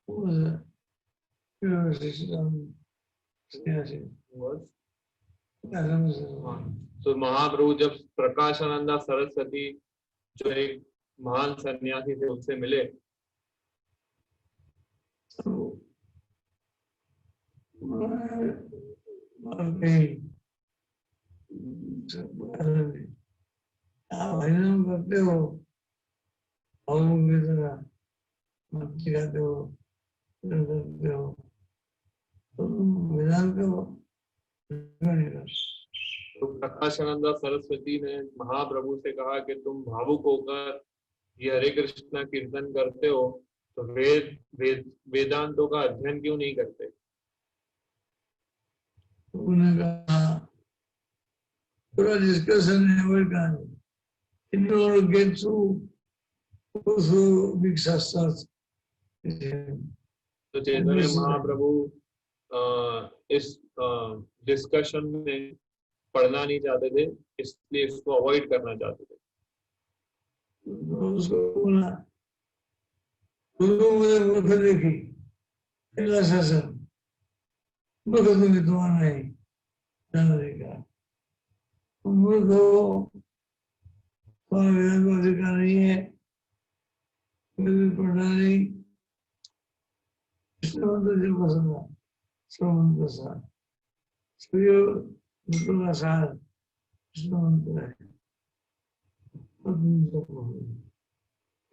was a pure system. तो महाप्रभु जब प्रकाशानंदा सरस्वती जो एक महान सन्यासी थे उनसे मिले, तो आप भजन करते हो और की तरह मत सिखाते हो करते हो तो तुम विधान करो। तो प्रकाशानंदा सरस्वती ने महाप्रभु से कहा कि तुम भावुक होकर ये हरे कृष्णा कीर्तन करते हो तो वेदांतों का अध्ययन क्यों नहीं करते। उन्होंने कहा पूरा डिस्कशन है in order to get through big shastras. तो चैतन्य महाप्रभु इस डिस्कशन में पढ़ना नहीं चाहते थे, इसलिए इसको अवॉइड करना चाहते थे। उसको बोला मुझे मूर्ख देखी शासन मूर्ख तो विद्वान नहीं जाना देखा मूर्ख हो वेद को अधिकार नहीं है पढ़ना नहीं मंत्र जो पसंद है सब मंत्र सार सभी मंत्रों का सार कृष्ण मंत्र है।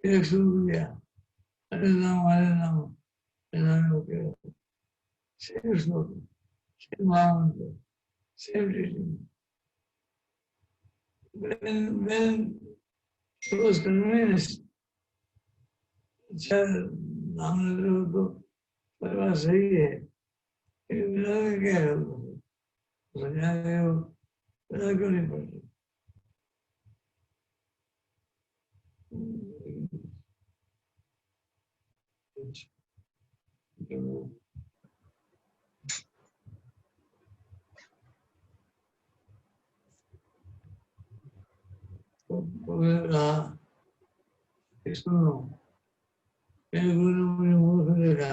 एक शुरू किया हरे नाम सेम श्लोक सेम महामंत्र same teaching. When he was convinced, अच्छा नाम लेते हो तो परिवार सही है, क्या है समझा गए हो पैदा करनी पड़ती। सुनो, मेरे गुरु ने मुझे मूर्ख देखा,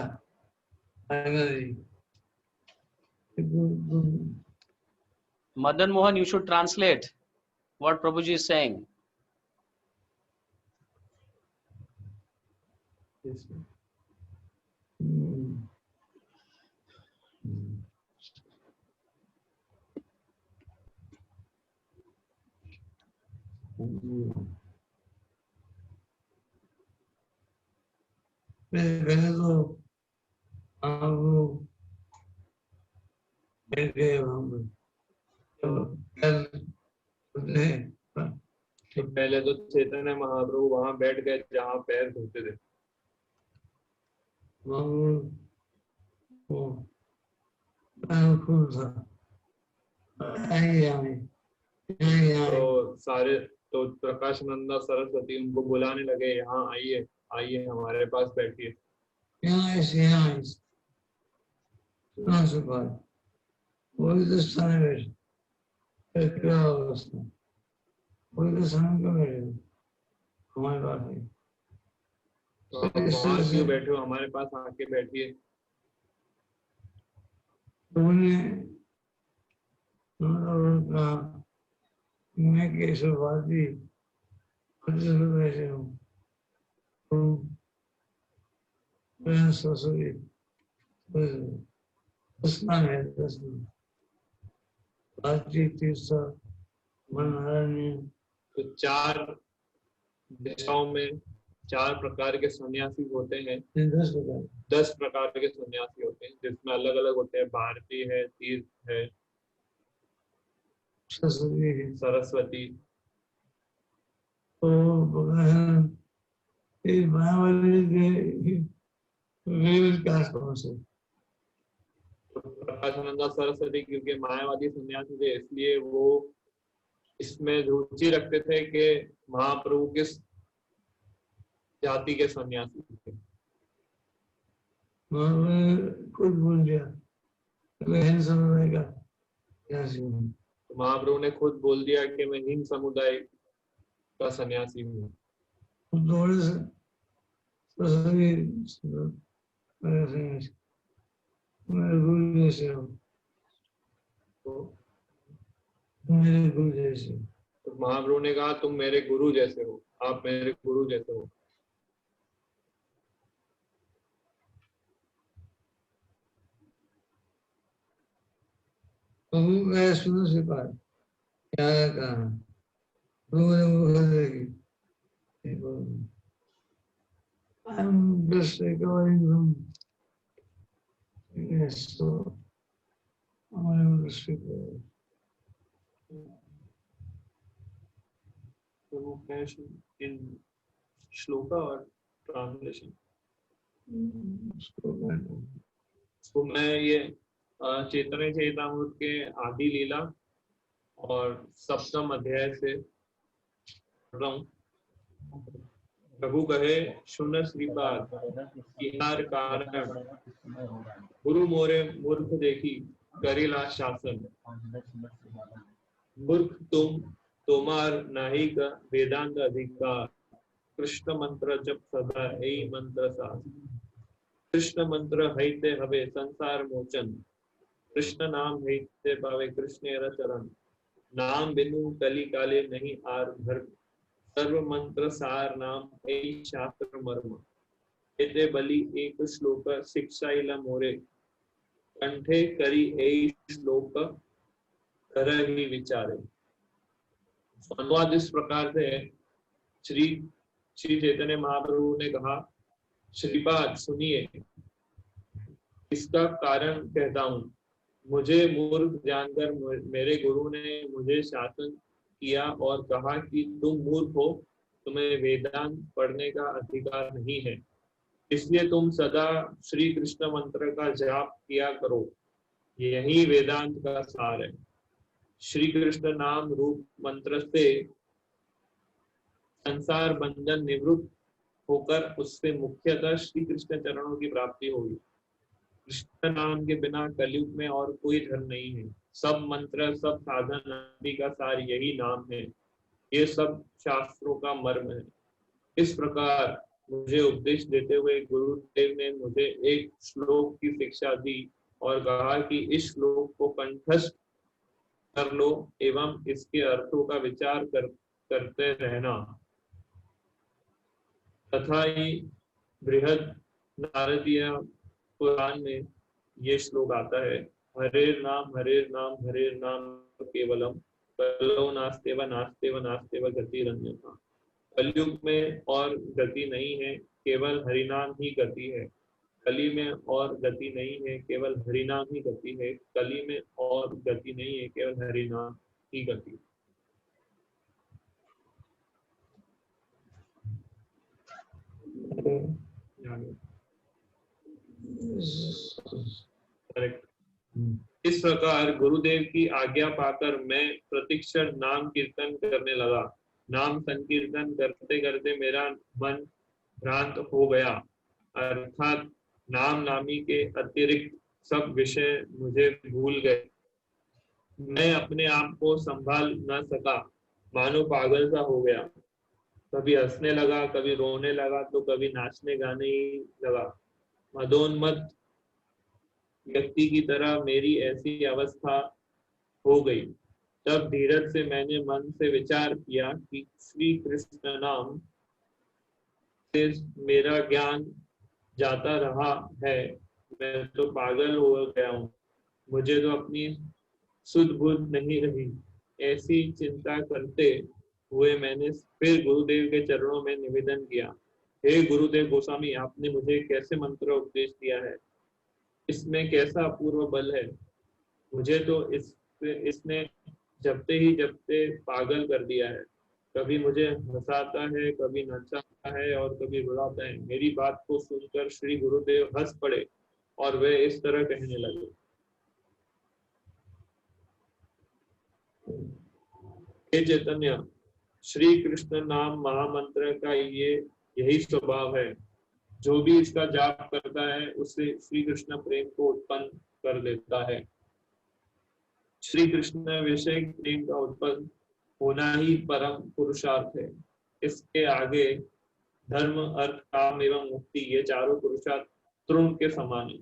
Madan Mohan, you should translate what Prabhuji is saying. पहले तो आपको बैठ गए वहाँ पर, तो पहले तो चैतन्य महाप्रभु वहां बैठ गए जहाँ पैर धोते थे। तो सारे तो प्रकाश नंदा सरस्वती उनको बुलाने लगे, यहाँ आइए आइए हमारे पास बैठिए। वही तो स्थान है, क्या अवस्था, वही तो स्थान क्यों बैठे हमारे पास नहीं, तो आप वहाँ क्यों बैठे हो, हमारे पास आके बैठिए। कहा मैं केशववादी बैठे हूँ, सरस्वती स्नान है, तो चार दिशाओं में चार प्रकार के सन्यासी होते हैं, 10 प्रकार के सन्यासी होते हैं, जिसमें अलग अलग होते हैं, भारती है, तीर्थ है, सरस्वती। तो प्रकाशानंदा सरस्वती क्योंकि मायावादी सन्यासी थे, इसलिए वो इसमें रुचि रखते थे कि महाप्रभु किस जाति के सन्यासी थे। खुद बोल दिया तो महाप्रभु ने खुद बोल दिया कि मैं हिंद समुदाय का सन्यासी हूँ। मेरे गुरु जैसे हो, मेरे गुरु जैसे। तो महाप्रभु ने कहा तुम मेरे गुरु जैसे हो, आप मेरे गुरु जैसे हो। प्रभु का सुनो से पार क्या कहा, प्रभु ने वो करेगी। I'm just recovering from yes, so I'm able to speak. In shloka or translation? तो मैं ये चैतन्य चैतामृत के आदि लीला और सप्तम अध्याय से पढ़ रहा हूँ। प्रभु कहे सुन श्रीपाद इहार कारण गुरु मोरे मूर्ख देखी करेला शासन। मूर्ख तुम तोमार नाही का वेदांत अधिकार, कृष्ण मंत्र जप सदा यही मंत्र साथ। कृष्ण मंत्र हैते हवे संसार मोचन, कृष्ण नाम हैते पावे कृष्ण चरण। नाम बिनु कली काले नहीं आर धर्म, सर्व मंत्र सार नाम ऐ शास्त्र मर्म। एते बलि एक श्लोक शिक्षाइला मोरे, कंठे करी ऐ श्लोक करहि विचारे। अनुवाद इस प्रकार से है। श्री चैतन्य महाप्रभु ने कहा, श्रीपाद सुनिए, इसका कारण कहता हूँ। मुझे मूर्ख जानकर मेरे गुरु ने मुझे शासन किया और कहा कि तुम मूर्ख हो, तुम्हें वेदांत पढ़ने का अधिकार नहीं है, इसलिए तुम सदा श्री कृष्ण मंत्र का जाप किया करो, यही वेदांत का सार है। श्री कृष्ण नाम रूप मंत्र से संसार बंधन निवृत्त होकर उससे मुख्यतः श्री कृष्ण चरणों की प्राप्ति होगी। कृष्ण नाम के बिना कलयुग में और कोई धर्म नहीं है। सब मंत्र, सब साधन आदि का सार यही नाम है। ये सब शास्त्रों का मर्म है। इस प्रकार मुझे उपदेश देते हुए गुरुदेव ने मुझे एक श्लोक की शिक्षा दी और कहा कि इस श्लोक को कंठस्थ कर लो एवं इसके अर्थों का विचार करते रहना। तथा ही बृहद नारदीय पुराण में ये श्लोक आता है, हरे नाम केवलम कलो नास्तेव नास्तेव नास्तेव गतिरन्यथा। कलयुग में और गति नहीं है, केवल हरिनाम ही गति है। कली में और गति नहीं है, केवल हरिनाम ही गति है। कली में और गति नहीं है, केवल हरिनाम ही गति है। करेक्ट। इस प्रकार गुरुदेव की आज्ञा पाकर मैं प्रतिक्षण नाम कीर्तन करने लगा। नाम संकीर्तन करते करते मेरा मन भ्रांत हो गया, अर्थात नाम नामी के अतिरिक्त सब विषय मुझे भूल गए। मैं अपने आप को संभाल न सका, मानो पागल सा हो गया। कभी हंसने लगा, कभी रोने लगा, तो कभी नाचने गाने ही लगा। मदोन्मत्त व्यक्ति की तरह मेरी ऐसी अवस्था हो गई। तब धीरज से मैंने मन से विचार किया कि श्री कृष्ण नाम से मेरा ज्ञान जाता रहा है, मैं तो पागल हो गया हूँ, मुझे तो अपनी सुध बुध नहीं रही। ऐसी चिंता करते हुए मैंने फिर गुरुदेव के चरणों में निवेदन किया, हे गुरुदेव गोस्वामी, आपने मुझे कैसे मंत्र उपदेश दिया है, इसमें कैसा अपूर्व बल है। मुझे तो इसने जपते ही जपते पागल कर दिया है। कभी मुझे हंसाता है, कभी नचाता है और कभी रुलाता है। मेरी बात को सुनकर श्री गुरुदेव हंस पड़े और वे इस तरह कहने लगे, हे चैतन्य, श्री कृष्ण नाम महामंत्र का यही स्वभाव है। जो भी इसका जाप करता है उससे श्री कृष्ण प्रेम को उत्पन्न कर देता है। श्री कृष्ण विषय प्रेम का उत्पन्न होना ही परम पुरुषार्थ है। इसके आगे धर्म, अर्थ, काम एवं मुक्ति, ये चारों पुरुषार्थ तृण के समान है।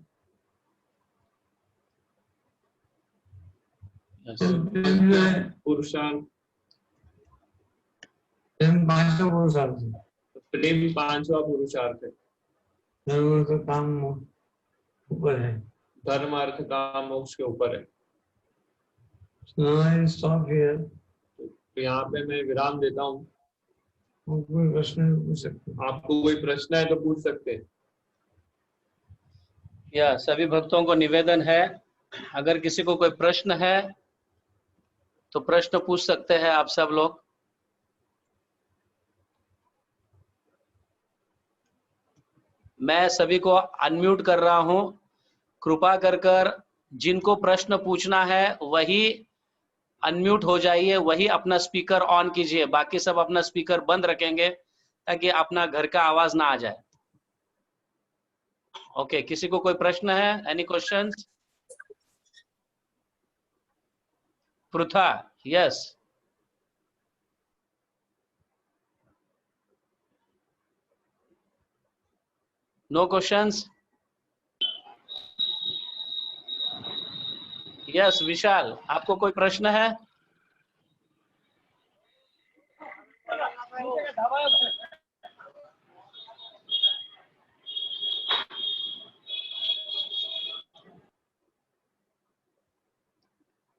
पुरुषार्थ प्रेम पांचवा पुरुषार्थ है। प्रेम पांचवा पुरुषार्थ है। धर्म का काम ऊपर है। धर्म, अर्थ, काम, मोक्ष के ऊपर है। Stop here. तो यहाँ पे मैं विराम देता हूँ। कोई प्रश्न पूछ सकते हैं? आपको कोई प्रश्न है तो पूछ सकते हैं। या सभी भक्तों को निवेदन है, अगर किसी को कोई प्रश्न है तो प्रश्न पूछ सकते हैं आप सब लोग। मैं सभी को अनम्यूट कर रहा हूं। कृपा कर जिनको प्रश्न पूछना है वही अनम्यूट हो जाइए, वही अपना स्पीकर ऑन कीजिए। बाकी सब अपना स्पीकर बंद रखेंगे ताकि अपना घर का आवाज ना आ जाए। ओके, किसी को कोई प्रश्न है? Any questions? Pritha, yes. No questions? Yes Vishal, आपको कोई प्रश्न है?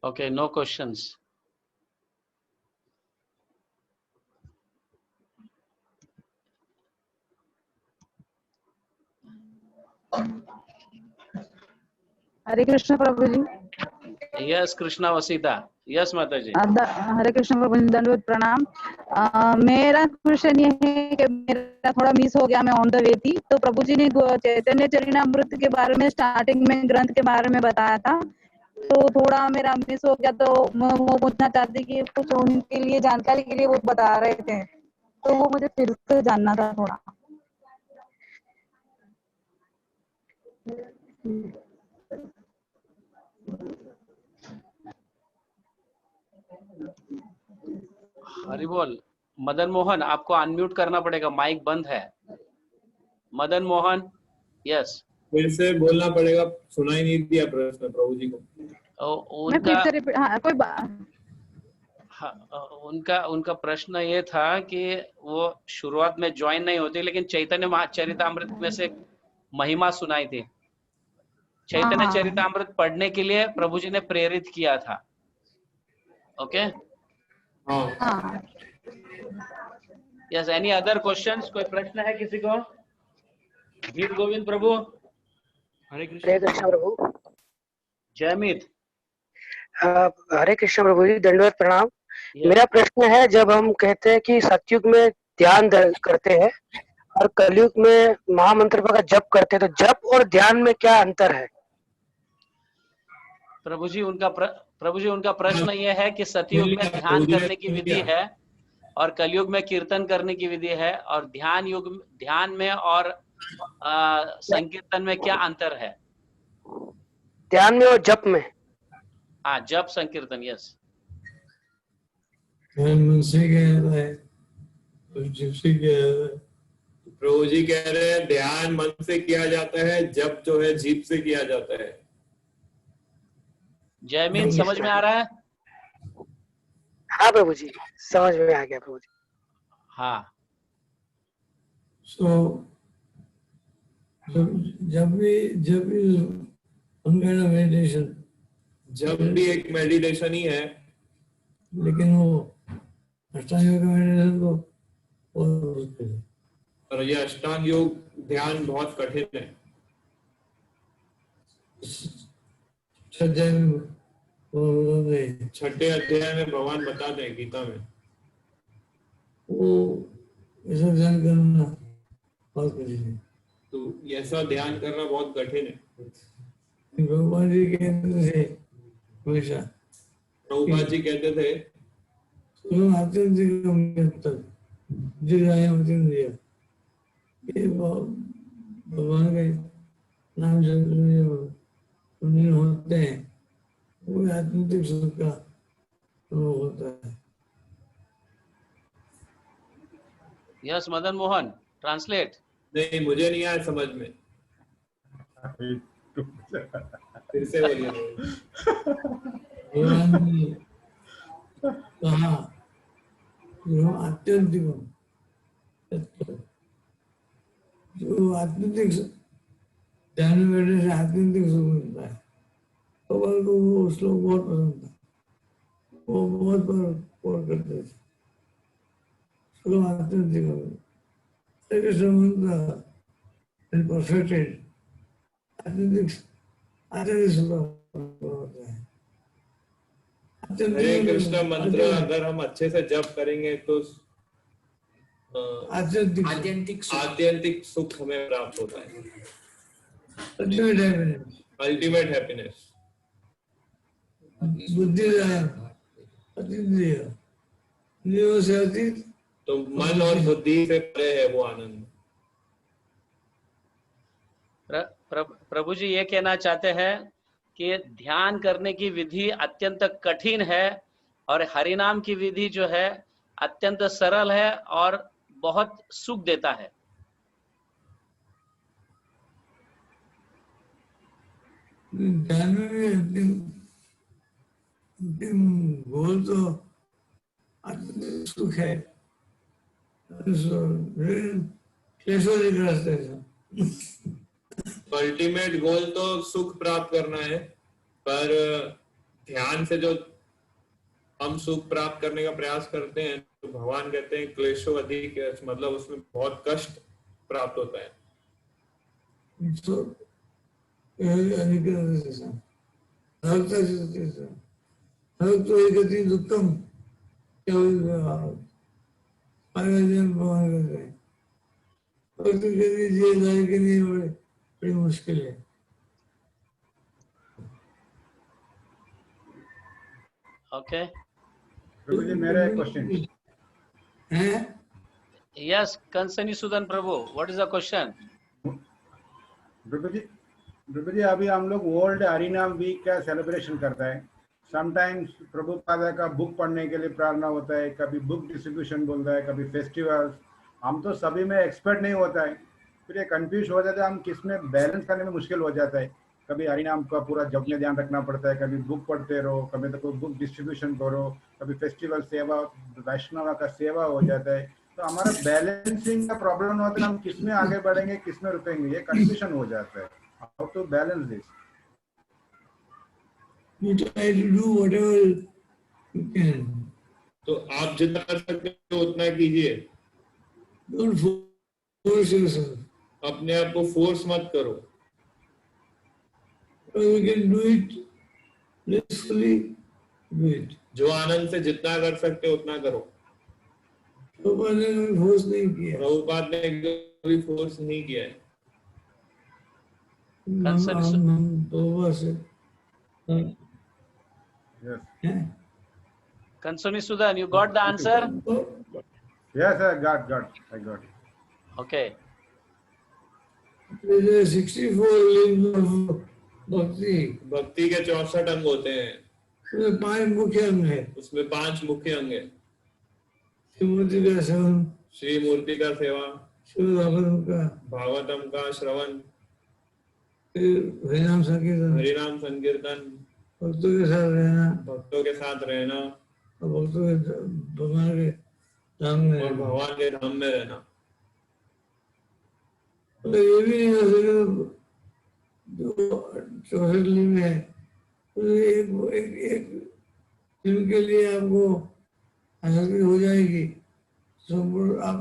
Okay, no questions. Hare Krishna प्रभु जी। यस कृष्णा वसीता, यस माता जी। हरे कृष्ण प्रभु जी, दंडवत प्रणाम। मेरा क्वेश्चन ये है कि मेरा थोड़ा मिस हो गया, मैं ऑन द वे थी। तो प्रभु जी ने चैतन्य चरितामृत के बारे में स्टार्टिंग में ग्रंथ के बारे में बताया था तो थोड़ा मेरा मिस हो गया, तो मैं वो पूछना चाहती कि कुछ उनके लिए जानकारी के लिए वो बता रहे थे, तो वो मुझे फिर से जानना था थोड़ा। हरि बोल। मदन मोहन, आपको अनम्यूट करना पड़ेगा, माइक बंद है। मदन मोहन, यस। फिर से बोलना पड़ेगा, सुनाई नहीं दिया प्रश्न प्रभु जी को। मैं फिर उनका से रिपीट, हाँ कोई हाँ, उनका प्रश्न ये था कि वो शुरुआत में ज्वाइन नहीं होती, लेकिन चैतन्य चरितामृत में से महिमा सुनाई थी। चैतन्य हाँ चरितामृत पढ़ने के लिए प्रभु जी ने प्रेरित किया था। ओके, हाँ, हाँ। यस। Any other questions? कोई प्रश्न है किसी को? गीत गोविंद प्रभु। हरे कृष्ण प्रभु। जयमीत। हरे कृष्ण प्रभु जी, दंडवत प्रणाम। Yes. मेरा प्रश्न है, जब हम कहते हैं कि सतयुग में ध्यान करते हैं और कलयुग में महामंत्र का जप करते हैं, तो जप और ध्यान में क्या अंतर है? प्रभु जी उनका प्रश्न ये है कि सतयुग में ध्यान करने की विधि है और कलयुग में कीर्तन करने की विधि है, और ध्यान में और संकीर्तन में क्या अंतर है? ध्यान में और जप में? हाँ, जप संकीर्तन, यस। ध्यान मन से किया जाता है और जप से किया जाता है। प्रभु जी कह रहे हैं ध्यान मन से किया जाता है, जप जो है जीभ से किया जाता है। जयमीत, समझ में आ रहा है? हाँ प्रभु जी, समझ में आ गया प्रभु जी। हाँ। So जब भी some kind of meditation, जब भी एक मेडिटेशन ही है, लेकिन वो अष्टांग योग मेडिटेशन तो बहुत मुश्किल है। और ये अष्टांग योग ध्यान बहुत कठिन है। छठे अध्याय में भगवान बताते हैं गीता में, वो ऐसा ध्यान करना बहुत कठिन है। तो ऐसा ध्यान करना बहुत कठिन है। भगवान जी कहते थे हमेशा, प्रभुपाद जी कहते थे, भगवान के नाम जब होते हैं वो आत्मिक सुख का अनुभव होता है। Yes Madan Mohan, translate. नहीं मुझे नहीं आया समझ में, फिर से बोलिए। भगवान ने कहा जो आत्यंतिक जो आत्मिक ध्यान में बैठने से आत्यंतिक सुख मिलता है। भगवान को वो श्लोक बहुत पसंद था, वो बहुत बार कोट करते थे। श्लोक आत्यंतिक कृष्ण मंत्र and perfected आत्यंतिक सुख होता है। हरे कृष्ण मंत्र अगर हम अच्छे से जप करेंगे तो आत्यंतिक सुख हमें प्राप्त होता है, अल्टीमेट हैप्पीनेस। बुद्धि से अतीत, तो मन और बुद्धि से परे है वो आनंद। प्रभु जी ये कहना चाहते हैं कि ध्यान करने की विधि अत्यंत कठिन है और हरिनाम की विधि जो है अत्यंत सरल है और बहुत सुख देता है। ध्यान में भी अंतिम गोल तो आत्मिक सुख है, अल्टीमेट गोल तो सुख प्राप्त करना है, पर ध्यान से जो हम सुख प्राप्त करने का प्रयास करते हैं तो भगवान कहते हैं क्लेशो अधिक, मतलब उसमें बहुत कष्ट प्राप्त होता है। उत्तम के लिए बड़ी मुश्किल है। Okay. प्रभु जी मेरा एक क्वेश्चन है Yes, Kansani Sudan Prabhu. What is the question? प्रभु जी अभी हम लोग वर्ल्ड हरिनाम वीक का सेलिब्रेशन करता है. समटाइम्स प्रभुपादा का बुक पढ़ने के लिए प्रार्थना होता है, कभी बुक डिस्ट्रीब्यूशन बोलता है, कभी फेस्टिवल्स. हम तो सभी में एक्सपर्ट नहीं होता है, फिर ये कंफ्यूज हो जाता है. हम किस में बैलेंस करने में मुश्किल हो जाता है. कभी हरिनाम का पूरा जप में ध्यान रखना पड़ता है, कभी बुक पढ़ते रहो, कभी तो कोई बुक डिस्ट्रीब्यूशन करो, कभी फेस्टिवल सेवा वैष्णव का सेवा हो जाता है. तो हमारा बैलेंसिंग का प्रॉब्लम होता है. हम किस में आगे बढ़ेंगे, किस में रुकेंगे, ये कंफ्यूजन हो जाता है. How to balance this? You try to do whatever you can. तो आप जितना कर सकते हो उतना कीजिए. Don't force yourself. अपने आप को फोर्स मत करो. You can do it blissfully, do it. जो आनंद से जितना कर सकते हो उतना करो. प्रभुपाद ने कभी फोर्स नहीं किया. प्रभुपाद ने कभी फोर्स नहीं किया है. हम प्रभुपाद से Yes. Kansani Sudan, you got the answer? Yes, I got it. Okay. There are 64 limbs of bhakti. भक्ति के 64 अंग होते हैं. उसमें 5 मुख्य अंग है. उसमें 5 मुख्य अंग है. श्रीमूर्ति का श्रवण, श्री मूर्ति का सेवा, शिवभागवतम का, भागवतम का श्रवण, फिर हरिनाम संकीर्तन, हरिनाम संकीर्तन, भक्तों के साथ रहना, भक्तों के साथ रहना और भक्तों के भगवान के धाम में और रहना. भगवान के धाम में रहना. तो ये भी नहीं हो सके जो 64 लिंग है, तो एक लिंग के लिए आपको आसक्ति हो जाएगी, संपूर्ण आप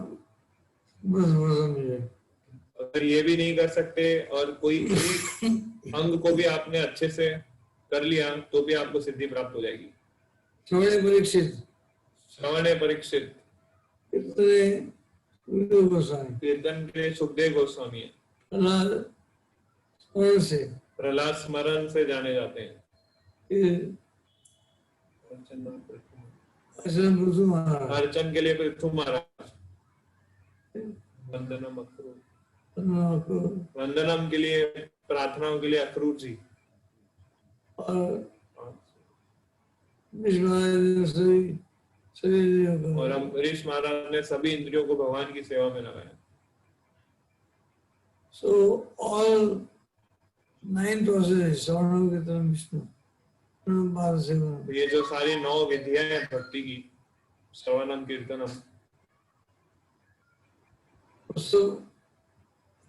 बस समझे. अगर ये भी नहीं कर सकते और कोई एक अंग को भी आपने अच्छे से कर लिया तो भी आपको सिद्धि प्राप्त हो जाएगी. श्रवण परीक्षित, श्रवण परीक्षित, कीर्तन गोस्वामी, कीर्तन के सुखदेव गोस्वामी है. प्रहलाद स्मरण से जाने जाते हैं. अर्चन के लिए पृथु महाराज, वंदनम अक्रूर, वंदनम के लिए प्रार्थनाओं के लिए अक्रूर जी. और अम्बरीश महाराज ने सभी इंद्रियों को भगवान की सेवा में लगाया. So all 9 processes, श्रवण कीर्तन विष्णु पाद सेवा, ये जो सारी 9 विधियां हैं भक्ति की, श्रवणम कीर्तनम,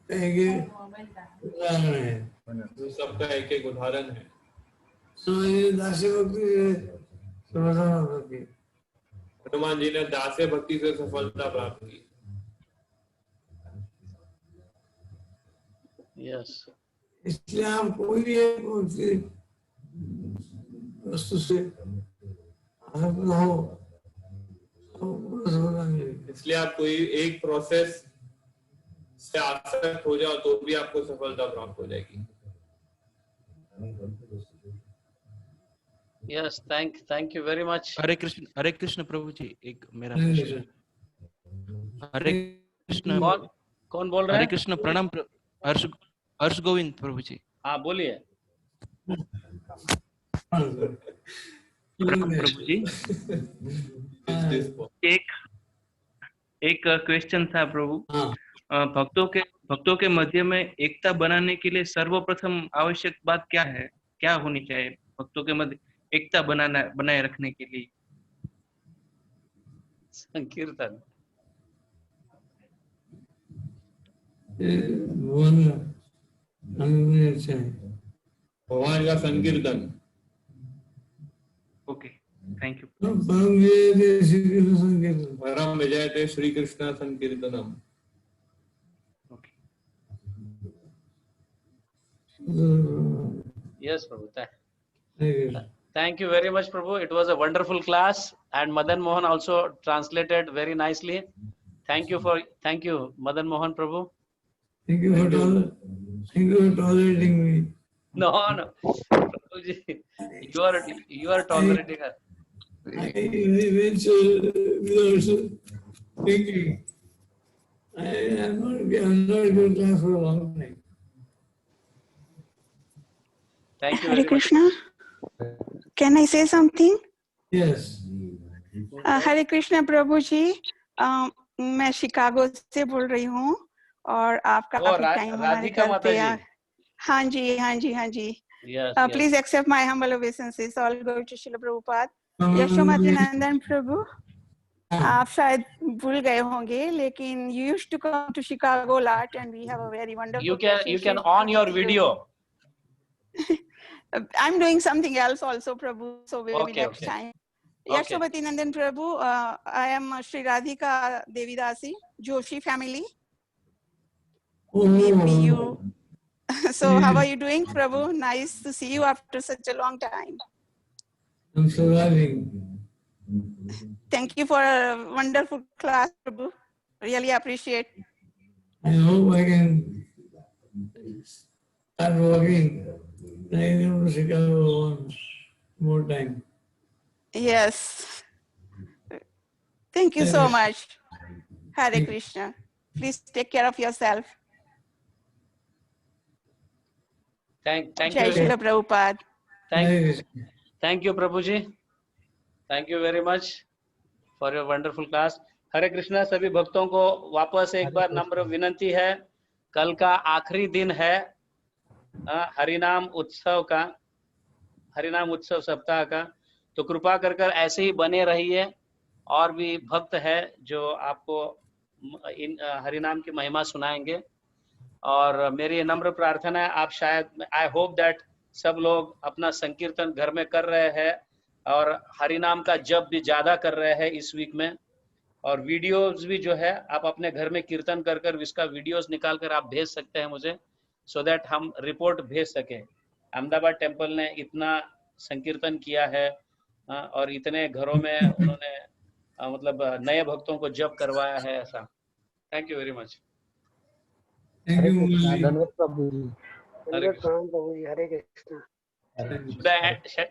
एक उदाहरण है. जो सबका एक एक उदाहरण है. दास्य भक्ति सफलता भक्ति, हनुमान जी ने दास्य भक्ति से सफलता प्राप्त की. Yes. इसलिए आप कोई भी एक वस्तु से आसक्त हो तो सफलता मिलेगी. इसलिए आप कोई एक प्रोसेस से आसक्त हो जाओ तो भी आपको सफलता प्राप्त हो जाएगी. Yes, thank you very much. हरे कृष्ण प्रभु जी. एक मेरा प्रश्न. हरे कृष्ण. कौन बोल रहा है? हरे कृष्ण. प्रणाम. हर्ष गोविंद प्रभु जी. हाँ बोलिए. प्रणाम प्रभु जी. एक क्वेश्चन था प्रभु. भक्तों के मध्य में एकता बनाने के लिए सर्वप्रथम आवश्यक बात क्या है, क्या होनी चाहिए भक्तों के मध्य एकता बनाए रखने के लिए? संकीर्तन. भगवान का संकीर्तन. Okay, thank you. परम विजयते Shri Krishna संकीर्तनम. Yes, Prabhu. Thank you very much, Prabhu. It was a wonderful class, and Madan Mohan also translated very nicely. Thank you, Madan Mohan Prabhu. Thank you for tolerating me. No, Prabhuji, you are tolerating her. without thinking. I'm not given class for a long time. Thank you Hare very much. Krishna. Can I say something? Yes. हरे कृष्ण प्रभु जी, मैं Chicago से बोल रही हूँ और आप काफी time हमारे राधिका घर माता पे जी। हाँ जी हाँ जी हाँ जी। Please accept my humble obeisances. All go to Srila Prabhupada. Yashomati Nandan Prabhu, आप शायद भूल गए होंगे, लेकिन you used to come to Chicago a lot and we have a very wonderful You can on your video. I'm doing something else also, Prabhu, so maybe Okay, next okay. time. Okay. Yashobati Nandan Prabhu, I am Sri Radhika Devidasi, Joshi family. Maybe you. So how are you doing, Prabhu? Nice to see you after such a long time. I'm surviving. Thank you for a wonderful class, Prabhu. Really appreciate. I hope I can start walking. I go to Chicago once more time. Yes. Thank you so much. Hare Krishna. Please take care of yourself. Thank Jai you. Srila Prabhupada. Thank you, Prabhuji. Thank you very much for your wonderful class. हरे कृष्णा। सभी भक्तों को वापस एक बार नम्र विनंती है, कल का आखिरी दिन है हरिनाम उत्सव का, हरिनाम उत्सव सप्ताह का, तो कृपा कर ऐसे ही बने रहिए। और भी भक्त है जो आपको इन हरिनाम की महिमा सुनाएंगे। और मेरी नम्र प्रार्थना है, आप शायद, आई होप दैट सब लोग अपना संकीर्तन घर में कर रहे हैं और हरिनाम का जप भी ज्यादा कर रहे हैं इस वीक में। और वीडियोस भी जो है आप अपने घर में कीर्तन कर इसका वीडियोस निकाल कर आप भेज सकते हैं मुझे, सो दैट हम रिपोर्ट भेज सके। अहमदाबाद टेम्पल ने इतना संकीर्तन किया है और इतने घरों में उन्होंने मतलब नए भक्तों को जप करवाया है ऐसा। Thank you very much. धन्यवाद प्रभु जी। हरे प्रभु जी। हरे Krishna.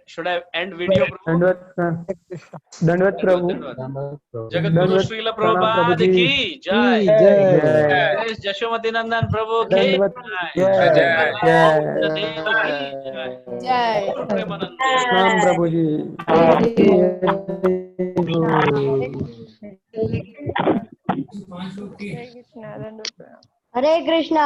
Should I end video? धन्यवाद प्रभु। जगतगुरु श्रील प्रभुपाद की जय। जय यशोमती नंदन प्रभु की जय। देव की जय। प्रेमानंद प्रभु जी। हरे कृष्णा।